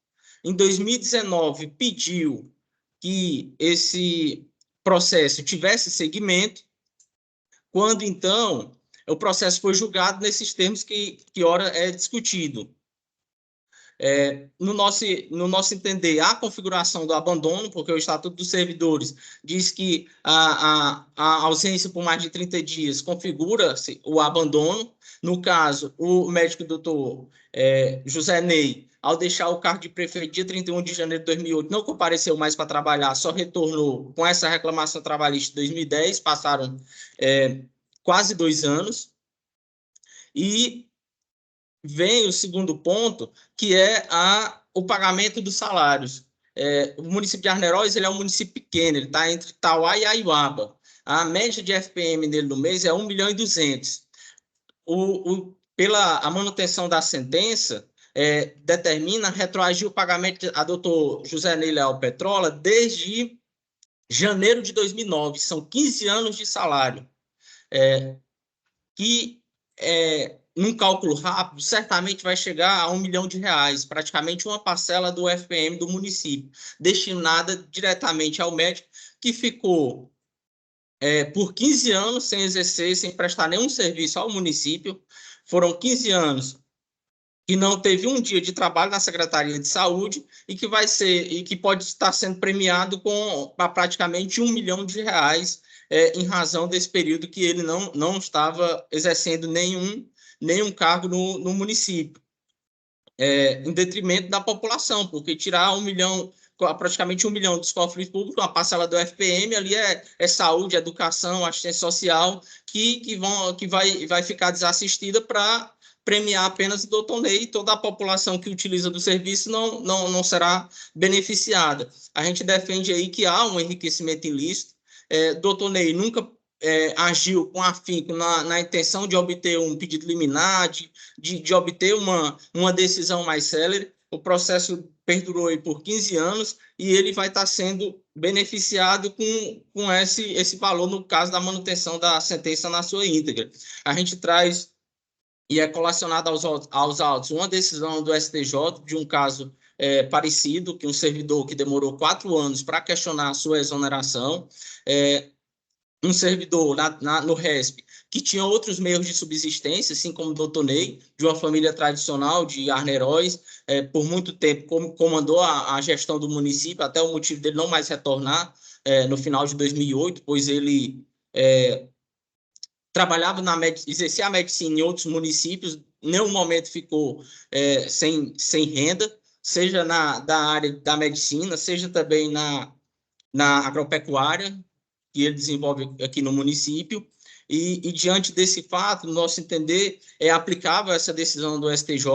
Em 2019, pediu que esse processo tivesse seguimento. Quando, então, o processo foi julgado nesses termos que ora é discutido. No nosso entender, a configuração do abandono, porque o Estatuto dos Servidores diz que a ausência por mais de 30 dias configura-se o abandono. No caso, o médico doutor José Ney, ao deixar o cargo de prefeito dia 31 de janeiro de 2008, não compareceu mais para trabalhar, só retornou com essa reclamação trabalhista de 2010, passaram quase 2 anos. E vem o segundo ponto, que é o pagamento dos salários. O município de Arneróis, ele é um município pequeno, ele está entre Tauá e Aiuaba. A média de FPM dele no mês é 1.200.000. Pela manutenção da sentença, determina retroagir o pagamento a doutor José Ney Leal Petrola desde janeiro de 2009. São 15 anos de salário. Num cálculo rápido, certamente vai chegar a R$1 milhão, praticamente uma parcela do FPM do município, destinada diretamente ao médico, que ficou por 15 anos sem exercer, sem prestar nenhum serviço ao município. Foram 15 anos que não teve um dia de trabalho na Secretaria de Saúde e que pode estar sendo premiado com praticamente R$1 milhão, em razão desse período que ele não estava exercendo nenhum cargo no município, em detrimento da população, porque tirar praticamente 1 milhão dos cofres públicos, uma parcela do FPM, ali é saúde, educação, assistência social, que vai ficar desassistida para premiar apenas o doutor Ney, e toda a população que utiliza do serviço não será beneficiada. A gente defende aí que há um enriquecimento ilícito. Doutor Ney nunca agiu com afinco na intenção de obter um pedido liminar, de obter uma decisão mais célere. O processo perdurou aí por 15 anos e ele vai estar sendo beneficiado com esse valor no caso da manutenção da sentença na sua íntegra. A gente traz e é colacionada aos autos uma decisão do STJ de um caso parecido, que um servidor que demorou 4 anos para questionar a sua exoneração, um servidor no RESP que tinha outros meios de subsistência, assim como o doutor Ney, de uma família tradicional de Arneróis, por muito tempo comandou a gestão do município, até o motivo dele não mais retornar no final de 2008, pois ele trabalhava exercia a medicina em outros municípios, em nenhum momento ficou sem renda, seja da área da medicina, seja também na agropecuária, que ele desenvolve aqui no município, e diante desse fato, no nosso entender, é aplicável essa decisão do STJ,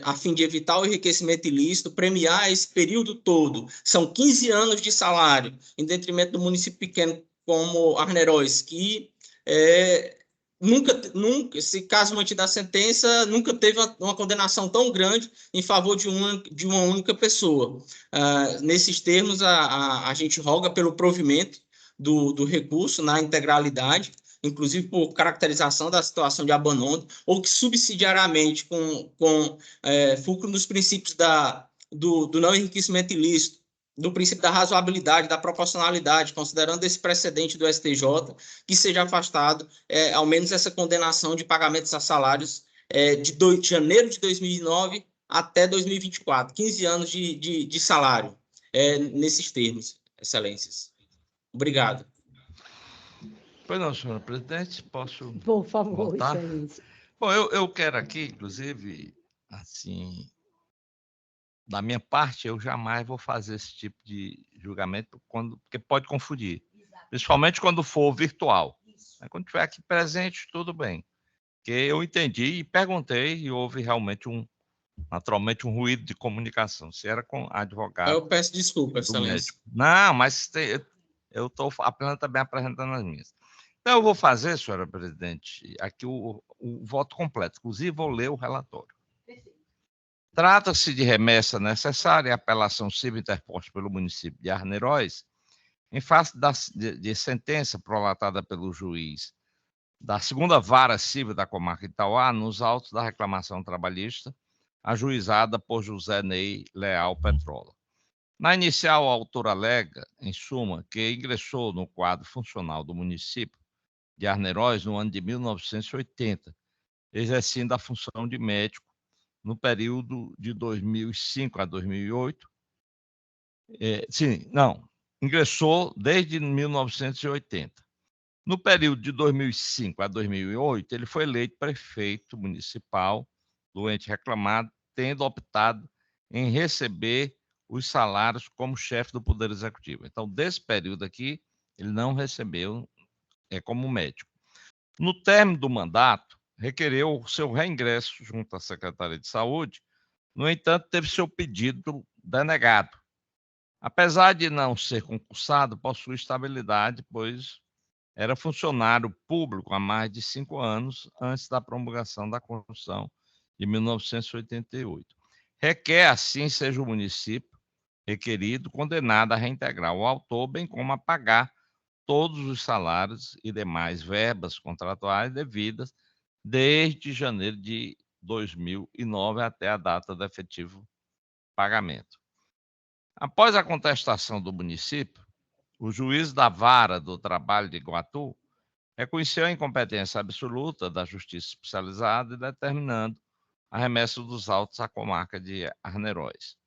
a fim de evitar o enriquecimento ilícito, premiar esse período todo. São 15 anos de salário, em detrimento do município pequeno como Arneróis, que nunca, se caso mantida a sentença, nunca teve uma condenação tão grande em favor de uma única pessoa. Nesses termos, a gente roga pelo provimento do recurso na integralidade, inclusive por caracterização da situação de abandono, ou que subsidiariamente, com fulcro nos princípios do não enriquecimento ilícito, do princípio da razoabilidade, da proporcionalidade, considerando esse precedente do STJ, que seja afastado, ao menos essa condenação de pagamentos a salários de janeiro de 2009 até 2024, 15 anos de salário, nesses termos, excelências. Obrigado. Pois não, senhora presidente, posso Por favor, voltar? excelência. Bom, eu quero aqui, inclusive, assim, da minha parte, eu jamais vou fazer esse tipo de julgamento, porque pode confundir, principalmente quando for virtual. Quando estiver aqui presente, tudo bem. Porque eu entendi e perguntei, e houve realmente naturalmente, um ruído de comunicação. Se era com advogado. Eu peço desculpa, excelência. Não, mas eu estou apenas também apresentando as minhas. Então, eu vou fazer, senhora presidente, aqui o voto completo. Inclusive, vou ler o relatório. Trata-se de remessa necessária à apelação civil interposta pelo município de Arneróis, em face de sentença prolatada pelo juiz da 2ª Vara Civil da Comarca de Itauá, nos autos da reclamação trabalhista, ajuizada por José Ney Leal Petrola. Na inicial, o autor alega, em suma, que ingressou no quadro funcional do município de Arneróis no ano de 1980, exercendo a função de médico no período de 2005 a 2008. Ingressou desde 1980. No período de 2005 a 2008, ele foi eleito prefeito municipal do ente reclamado, tendo optado em receber os salários como chefe do Poder Executivo. Então, desse período aqui, ele não recebeu como médico. No término do mandato, requereu o seu reingresso junto à Secretaria de Saúde, no entanto, teve seu pedido denegado. Apesar de não ser concursado, possui estabilidade, pois era funcionário público há mais de 5 anos antes da promulgação da Constituição de 1988. Requer, assim, seja o município requerido condenado a reintegrar o autor, bem como a pagar todos os salários e demais verbas contratuais devidas desde janeiro de 2009 até a data do efetivo pagamento. Após a contestação do município, o juiz da Vara do Trabalho de Iguatu reconheceu a incompetência absoluta da Justiça Especializada e determinando a remessa dos autos à comarca de Arneróis.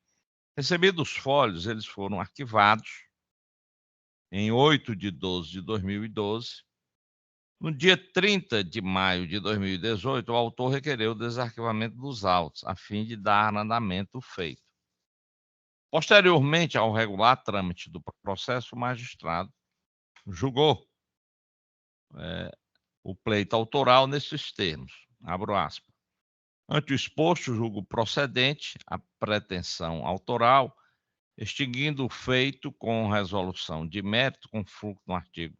Recebidos os folhos, eles foram arquivados em 8 de 12 de 2012. No dia 30 de maio de 2018, o autor requereu o desarquivamento dos autos, a fim de dar andamento feito. Posteriormente ao regular trâmite do processo, o magistrado julgou o pleito autoral nesses termos, abro aspas. Ante o exposto, julgo procedente a pretensão autoral, extinguindo o feito com resolução de mérito, com fulcro no artigo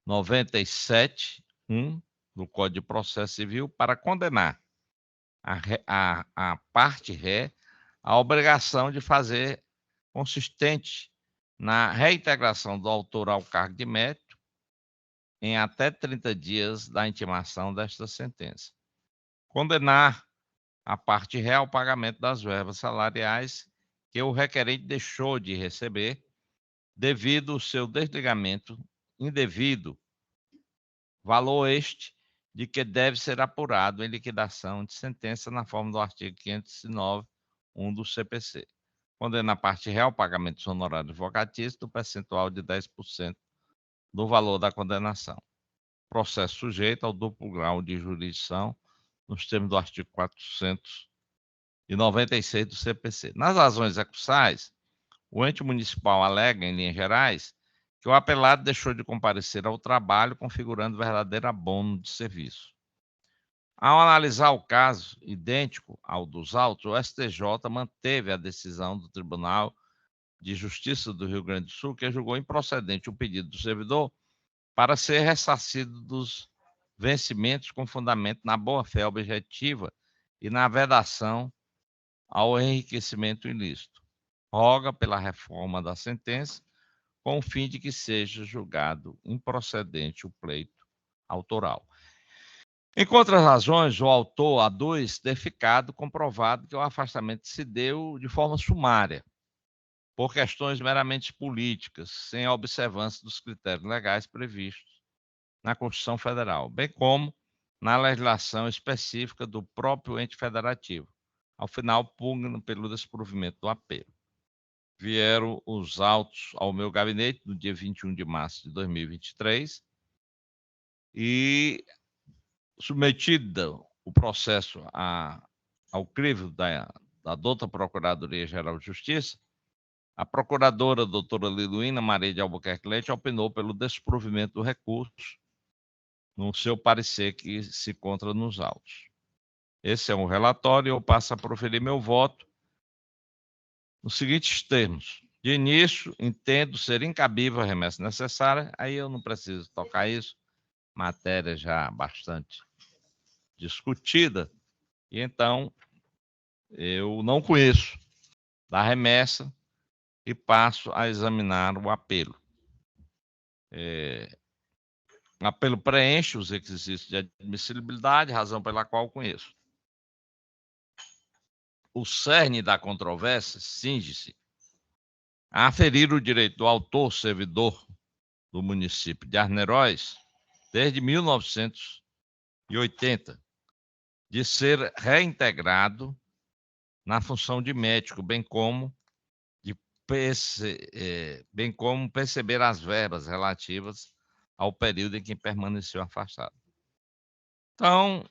97.1 do Código de Processo Civil para condenar a parte ré a obrigação de fazer consistente na reintegração do autor ao cargo de mérito em até 30 dias da intimação desta sentença. Condenar a parte ré ao pagamento das verbas salariais que o requerente deixou de receber devido ao seu desligamento indevido, valor este de que deve ser apurado em liquidação de sentença na forma do artigo 509.1 do CPC. Condena a parte real ao pagamento dos honorários advocatícios do percentual de 10% do valor da condenação. Processo sujeito ao duplo grau de jurisdição nos termos do artigo 496 do CPC. Nas razões recursais, o ente municipal alega, em linhas gerais, que o apelado deixou de comparecer ao trabalho, configurando verdadeiro abono de serviço. Ao analisar o caso idêntico ao dos autos, o STJ manteve a decisão do Tribunal de Justiça do Rio Grande do Sul, que julgou improcedente o pedido do servidor para ser ressarcido dos vencimentos com fundamento na boa-fé objetiva e na vedação ao enriquecimento ilícito. Roga pela reforma da sentença, com o fim de que seja julgado improcedente o pleito autoral. Em outras razões, o autor A2 ter ficado comprovado que o afastamento se deu de forma sumária, por questões meramente políticas, sem a observância dos critérios legais previstos na Constituição Federal, bem como na legislação específica do próprio ente federativo. Ao final, pugna pelo desprovimento do apelo. Vieram os autos ao meu gabinete no dia 21 de março de 2023 e submetido o processo ao crivo da douta Procuradoria-Geral de Justiça, a procuradora doutora Liluína Maria de Albuquerque Leite opinou pelo desprovimento do recurso no seu parecer que se encontra nos autos. Esse é um relatório e eu passo a proferir meu voto nos seguintes termos. De início, entendo ser incabível a remessa necessária, aí eu não preciso tocar isso, matéria já bastante discutida, e então eu não conheço da remessa e passo a examinar o apelo. O apelo preenche os requisitos de admissibilidade, razão pela qual conheço. O cerne da controvérsia cinge-se a aferir o direito do autor servidor do município de Arneróis, desde 1980, de ser reintegrado na função de médico, bem como perceber as verbas relativas ao período em que permaneceu afastado. Então,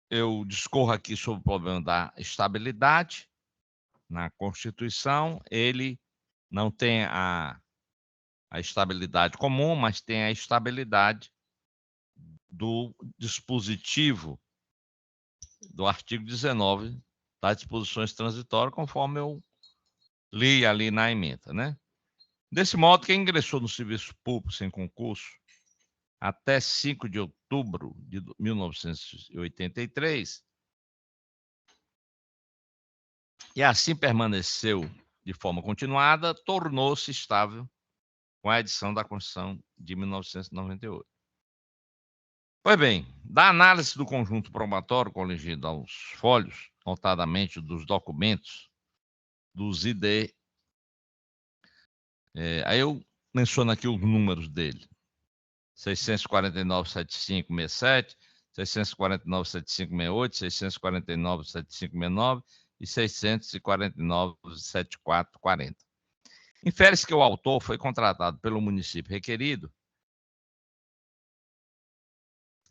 eu discorro aqui sobre o problema da estabilidade na Constituição. Ele não tem a estabilidade comum, mas tem a estabilidade do dispositivo do artigo 19 das disposições transitórias, conforme eu li ali na ementa, né? Desse modo, quem ingressou no serviço público sem concurso até 5 de outubro de 1983 e assim permaneceu de forma continuada, tornou-se estável com a edição da Constituição de 1998. Pois bem, da análise do conjunto probatório coligido aos folhos, notadamente dos documentos dos ID, aí eu menciono aqui os números dele: 649.7567, 649.7568, 649.7569 e 649.7440. Infere-se que o autor foi contratado pelo município requerido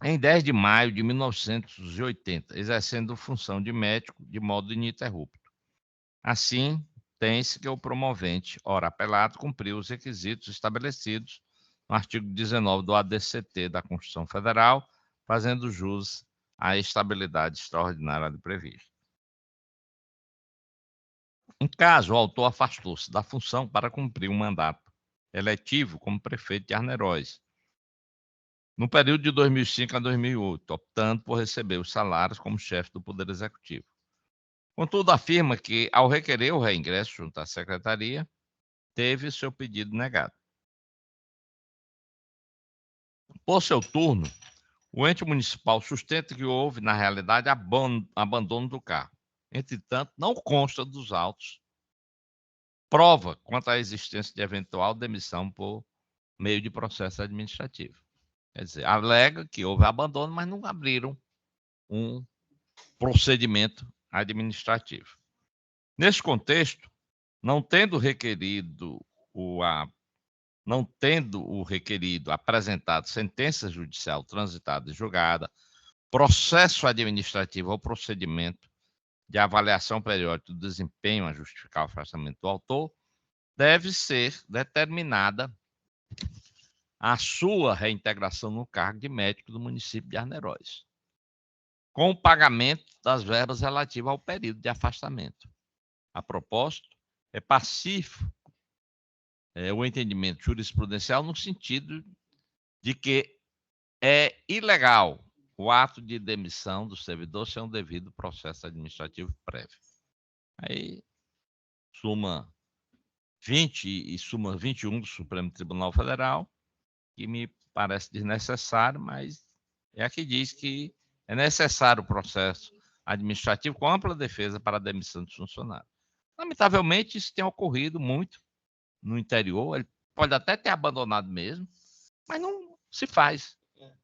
em 10 de maio de 1980, exercendo função de médico de modo ininterrupto. Assim, tem-se que o promovente, ora apelado, cumpriu os requisitos estabelecidos no artigo 19 do ADCT da Constituição Federal, fazendo jus à estabilidade extraordinária prevista. Em caso, o autor afastou-se da função para cumprir um mandato eletivo como prefeito de Arneróis, no período de 2005 a 2008, optando por receber os salários como chefe do Poder Executivo. Contudo, afirma que, ao requerer o reingresso junto à Secretaria, teve seu pedido negado. Por seu turno, o ente municipal sustenta que houve, na realidade, abandono do cargo. Entretanto, não consta dos autos prova quanto à existência de eventual demissão por meio de processo administrativo. Quer dizer, alega que houve abandono, mas não abriram um procedimento administrativo. Nesse contexto, não tendo o requerido apresentado sentença judicial transitada e julgada, processo administrativo ou procedimento de avaliação periódica do desempenho a justificar o afastamento do autor, deve ser determinada a sua reintegração no cargo de médico do município de Arneróis, com o pagamento das verbas relativas ao período de afastamento. A propósito, é pacífico o entendimento jurisprudencial no sentido de que é ilegal o ato de demissão do servidor sem um devido processo administrativo prévio. Aí, súmula 20 e súmula 21 do Supremo Tribunal Federal, que me parece desnecessário, mas é a que diz que é necessário o processo administrativo com ampla defesa para a demissão dos funcionários. Lamentavelmente, isso tem ocorrido muito no interior, ele pode até ter abandonado mesmo, mas não se faz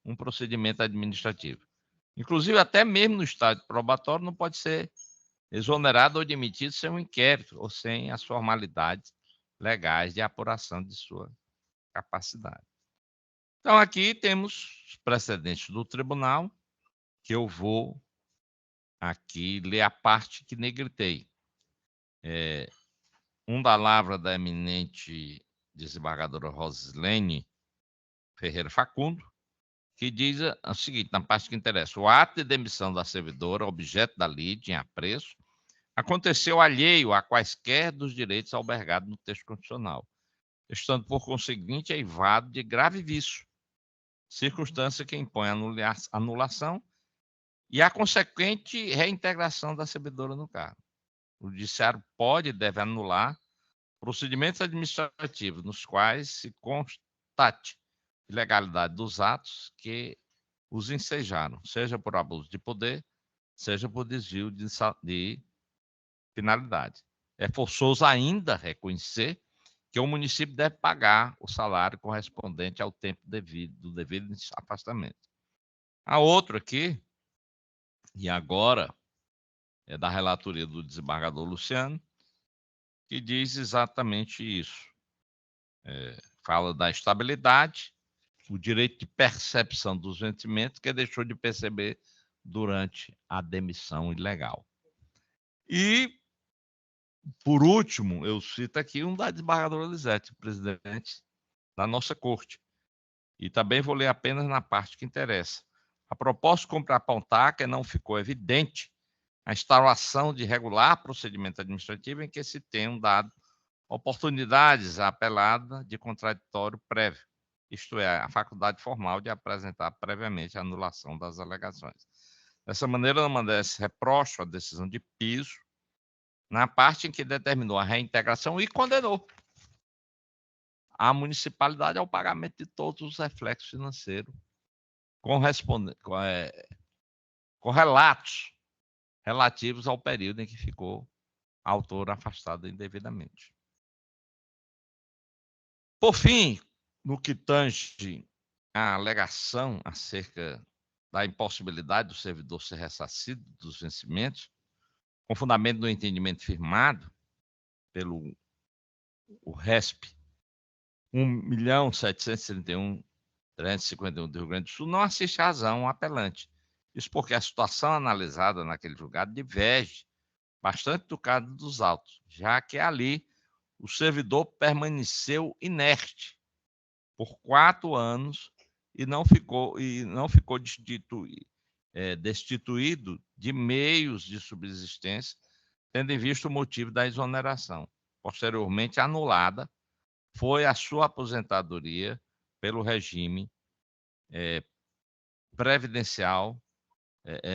um procedimento administrativo. Inclusive, até mesmo no estágio probatório, não pode ser exonerado ou demitido sem um inquérito ou sem as formalidades legais de apuração de sua capacidade. Então, aqui temos os precedentes do tribunal, que eu vou aqui ler a parte que negritei. Um da lavra da eminente desembargadora Rosilene Ferreira Facundo, que diz o seguinte, na parte que interessa: o ato de demissão da servidora, objeto da lide em apreço, aconteceu alheio a quaisquer dos direitos albergados no texto constitucional, estando, por conseguinte, eivado de grave vício, circunstância que impõe a anulação e a consequente reintegração da servidora no cargo. O judiciário pode e deve anular procedimentos administrativos nos quais se constate ilegalidade dos atos que os ensejaram, seja por abuso de poder, seja por desvio de finalidade. É forçoso ainda reconhecer que o município deve pagar o salário correspondente ao tempo do devido afastamento. A outra aqui, e agora é da relatoria do desembargador Luciano, que diz exatamente isso. Fala da estabilidade, o direito de percepção dos vencimentos que deixou de perceber durante a demissão ilegal. E, por último, eu cito aqui um da desembargadora Lisete, presidente da nossa corte. E também vou ler apenas na parte que interessa. A proposta como para apontar que não ficou evidente a instauração de regular procedimento administrativo em que se tenham dado oportunidades à apelada de contraditório prévio, isto é, a faculdade formal de apresentar previamente a anulação das alegações. Dessa maneira, não merece reproche a decisão de piso na parte em que determinou a reintegração e condenou a municipalidade ao pagamento de todos os reflexos financeiros com relatos relativos ao período em que ficou a autora afastada indevidamente. Por fim, no que tange à alegação acerca da impossibilidade do servidor ser ressarcido dos vencimentos, com fundamento no entendimento firmado pelo RESP 1.731.351 do Rio Grande do Sul, não assiste razão ao apelante. Isso porque a situação analisada naquele julgado diverge bastante do caso dos autos, já que ali o servidor permaneceu inerte por 4 anos e não ficou destituído de meios de subsistência, tendo em vista o motivo da exoneração. Posteriormente anulada foi a sua aposentadoria pelo regime previdencial,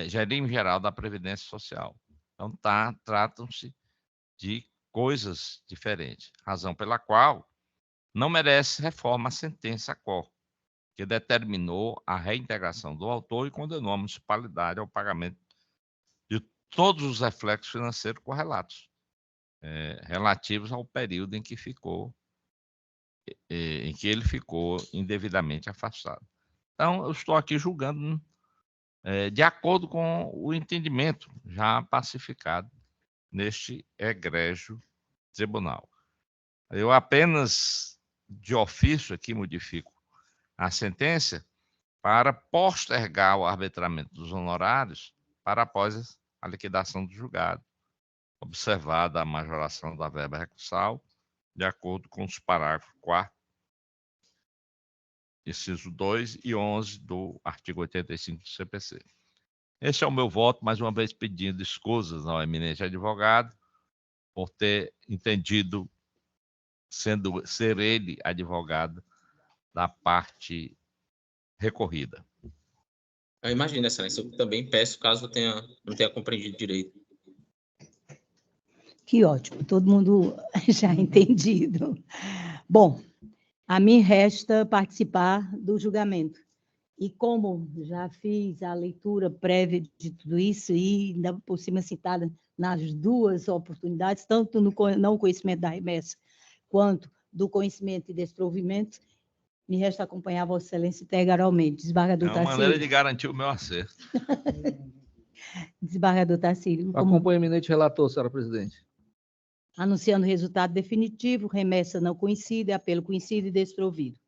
regime geral da Previdência Social. Então, tratam-se de coisas diferentes, razão pela qual não merece reforma a sentença qual, que determinou a reintegração do autor e condenou a municipalidade ao pagamento de todos os reflexos financeiros correlatos, relativos ao período em que ele ficou indevidamente afastado. Então, eu estou aqui julgando de acordo com o entendimento já pacificado neste egrégio tribunal. Eu apenas, de ofício, aqui modifico a sentença para postergar o arbitramento dos honorários para após a liquidação do julgado, observada a majoração da verba recursal, de acordo com os parágrafos 4º, inciso 2 e 11 do artigo 85 do CPC. Este é o meu voto, mais uma vez pedindo escusas ao eminente advogado por ter entendido, ser ele advogado da parte recorrida. Eu imagino, excelência. Eu também peço, caso eu não tenha compreendido direito. Que ótimo, todo mundo já entendido. Bom, a mim resta participar do julgamento. E como já fiz a leitura prévia de tudo isso, e ainda por cima citada nas duas oportunidades, tanto no não conhecimento da remessa, quanto do conhecimento e desprovimento, me resta acompanhar Vossa Excelência integralmente. Desembargador É uma Tarcísio. maneira de garantir o meu acerto. Desembargador Tarcísio. Acompanhe o eminente relator, senhora presidente. Anunciando o resultado definitivo, remessa não conhecida, apelo conhecido e desprovido.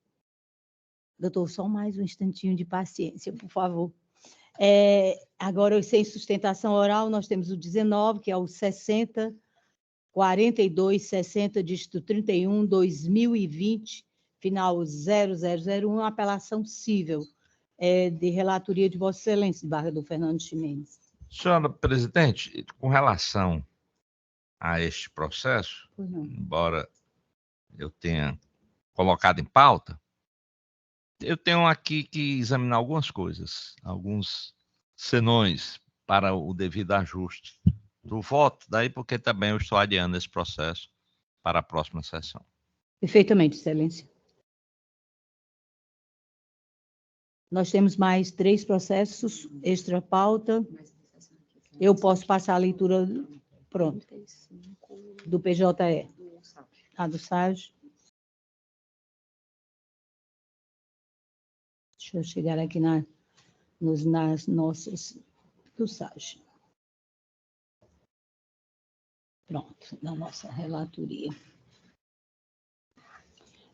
Doutor, só mais um instantinho de paciência, por favor. Agora, sem sustentação oral, nós temos o 19, que é o 60, 42, 60, dígito 31, 2020, final 0001, apelação cível, de relatoria de Vossa Excelência, desembargador Fernando Ximenes. Senhora presidente, com relação a este processo, embora eu tenha colocado em pauta, eu tenho aqui que examinar algumas coisas, alguns senões para o devido ajuste do voto, daí porque também eu estou adiando esse processo para a próxima sessão. Perfeitamente, Excelência. Nós temos mais 3 processos extra pauta. Eu posso passar a leitura, pronto, do PJE, do SAG. Deixa eu chegar aqui nas nossas do SAG. Pronto, na nossa relatoria.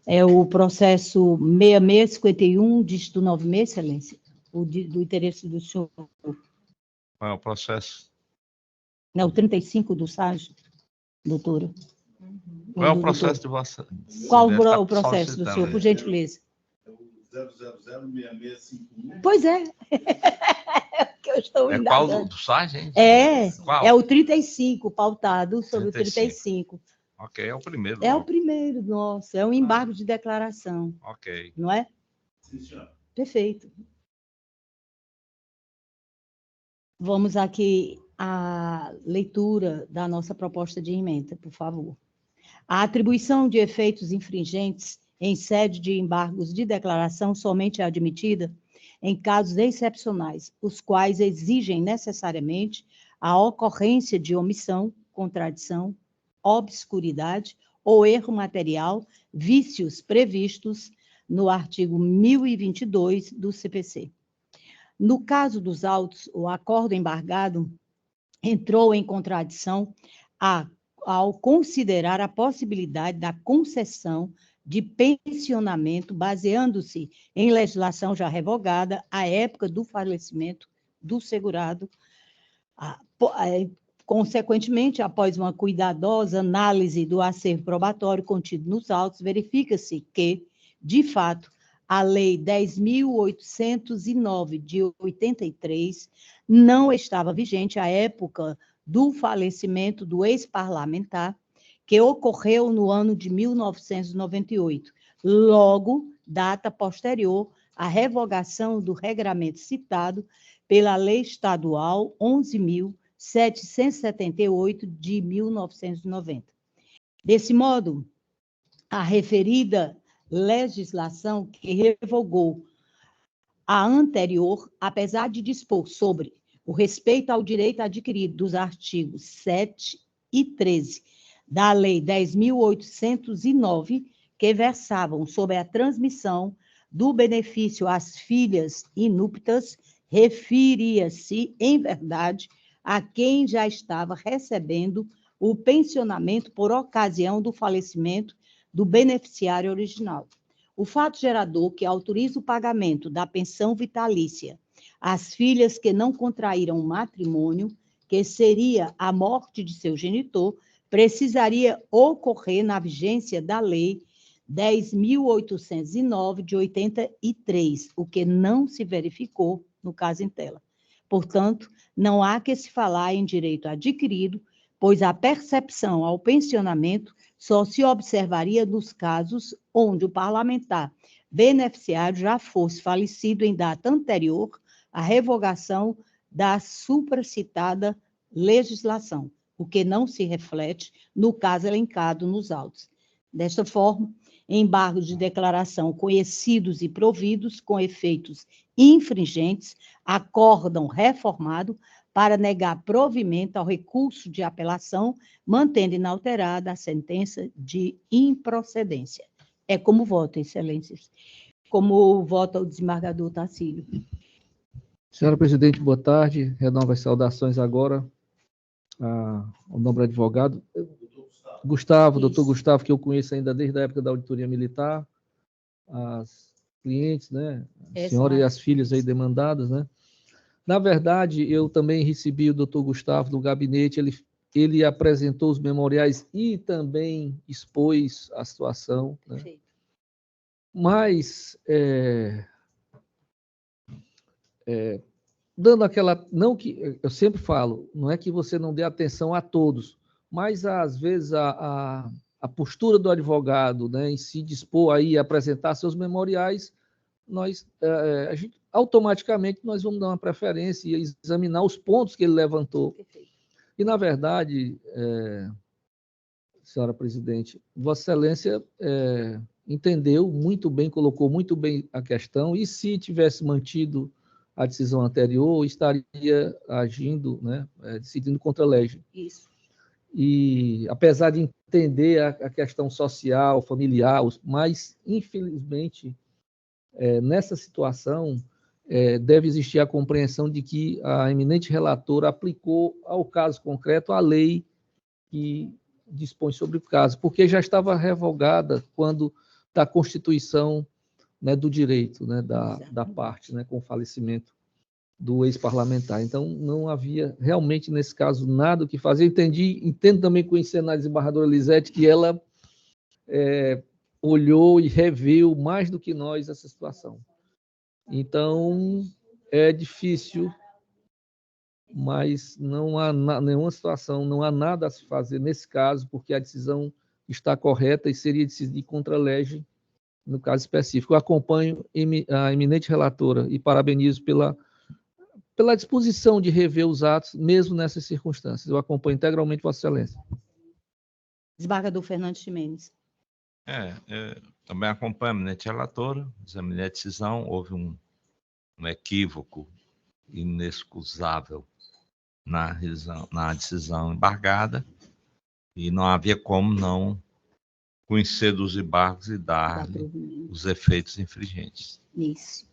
É o processo 6651, dígito 96, Excelência, do interesse do senhor. Qual é o processo? Não, o 35 do SAG, doutora. Qual é o processo de vossa? Qual o processo do senhor, por gentileza? 0006651. Pois é. Que eu estou qual indagando. do SAG, hein? Qual? É o 35, pautado sobre 35. O 35. Ok, é o primeiro. É o primeiro, nossa, é um embargo de declaração. Ok. Não é? Sim, senhor. Perfeito. Vamos aqui à leitura da nossa proposta de emenda, por favor. A atribuição de efeitos infringentes em sede de embargos de declaração somente é admitida em casos excepcionais, os quais exigem necessariamente a ocorrência de omissão, contradição, obscuridade ou erro material, vícios previstos no artigo 1022 do CPC. No caso dos autos, o acordo embargado entrou em contradição ao considerar a possibilidade da concessão de pensionamento, baseando-se em legislação já revogada à época do falecimento do segurado. Consequentemente, após uma cuidadosa análise do acervo probatório contido nos autos, verifica-se que, de fato, a Lei 10.809 de 83 não estava vigente à época do falecimento do ex-parlamentar, que ocorreu no ano de 1998, logo, data posterior a revogação do regramento citado pela Lei Estadual 11.778 de 1990. Desse modo, a referida legislação que revogou a anterior, apesar de dispor sobre o respeito ao direito adquirido dos artigos 7 e 13 da Lei 10.809, que versavam sobre a transmissão do benefício às filhas inúptas, referia-se, em verdade, a quem já estava recebendo o pensionamento por ocasião do falecimento do beneficiário original. O fato gerador que autoriza o pagamento da pensão vitalícia às filhas que não contraíram matrimônio, que seria a morte de seu genitor, precisaria ocorrer na vigência da Lei 10.809 de 83, o que não se verificou no caso em tela. Portanto, não há que se falar em direito adquirido, pois a percepção ao pensionamento só se observaria nos casos onde o parlamentar beneficiário já fosse falecido em data anterior à revogação da supracitada legislação, o que não se reflete no caso elencado nos autos. Desta forma, embargos de declaração conhecidos e providos com efeitos infringentes, acórdão reformado para negar provimento ao recurso de apelação, mantendo inalterada a sentença de improcedência. É como voto, Excelências. Como vota o desembargador Tacílio. Senhora Presidente, boa tarde. Renovo as saudações agora ao nobre advogado Gustavo, doutor Gustavo, que eu conheço ainda desde a época da auditoria militar, as clientes, né, a senhora e as filhas aí demandadas, né. Na verdade, eu também recebi o doutor Gustavo do gabinete, ele apresentou os memoriais e também expôs a situação, né. Perfeito. Mas, dando aquela, não que, eu sempre falo, não é que você não dê atenção a todos, mas às vezes a postura do advogado, né, em se dispor aí a apresentar seus memoriais, a gente, automaticamente nós vamos dar uma preferência e examinar os pontos que ele levantou. Perfeito. E, na verdade, senhora presidente, Vossa Excelência entendeu muito bem, colocou muito bem a questão, e se tivesse mantido a decisão anterior, estaria agindo, né, decidindo contra a lei. Isso. E, apesar de entender a questão social, familiar, mas, infelizmente, nessa situação, deve existir a compreensão de que a eminente relatora aplicou ao caso concreto a lei que dispõe sobre o caso, porque já estava revogada quando da constituição, né, do direito, né, da parte, né, com o falecimento do ex-parlamentar. Então, não havia realmente, nesse caso, nada o que fazer. Entendo também conhecendo a desembargadora Lisete, que ela olhou e reviu mais do que nós essa situação. Então, é difícil, mas não há nenhuma situação, não há nada a se fazer nesse caso, porque a decisão está correta e seria decidir contra a lei no caso específico. Eu acompanho a eminente relatora e parabenizo pela disposição de rever os atos, mesmo nessas circunstâncias. Eu acompanho integralmente Vossa Excelência. Desembargador Fernando Ximenes. Também acompanho a eminente relatora, examinei a decisão, houve um equívoco inexcusável na decisão embargada, e não havia como não conhecer dos embargos e dar-lhe os efeitos infringentes. Isso.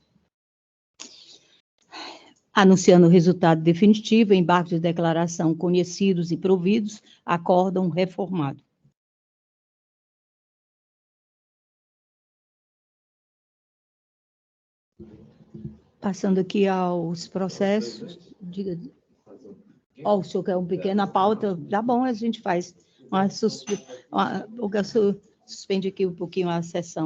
Anunciando o resultado definitivo, embargos de declaração conhecidos e providos, acórdão reformado. Passando aqui aos processos, diga. O senhor quer uma pequena pauta? Tá bom, a gente faz. Suspende aqui um pouquinho a sessão.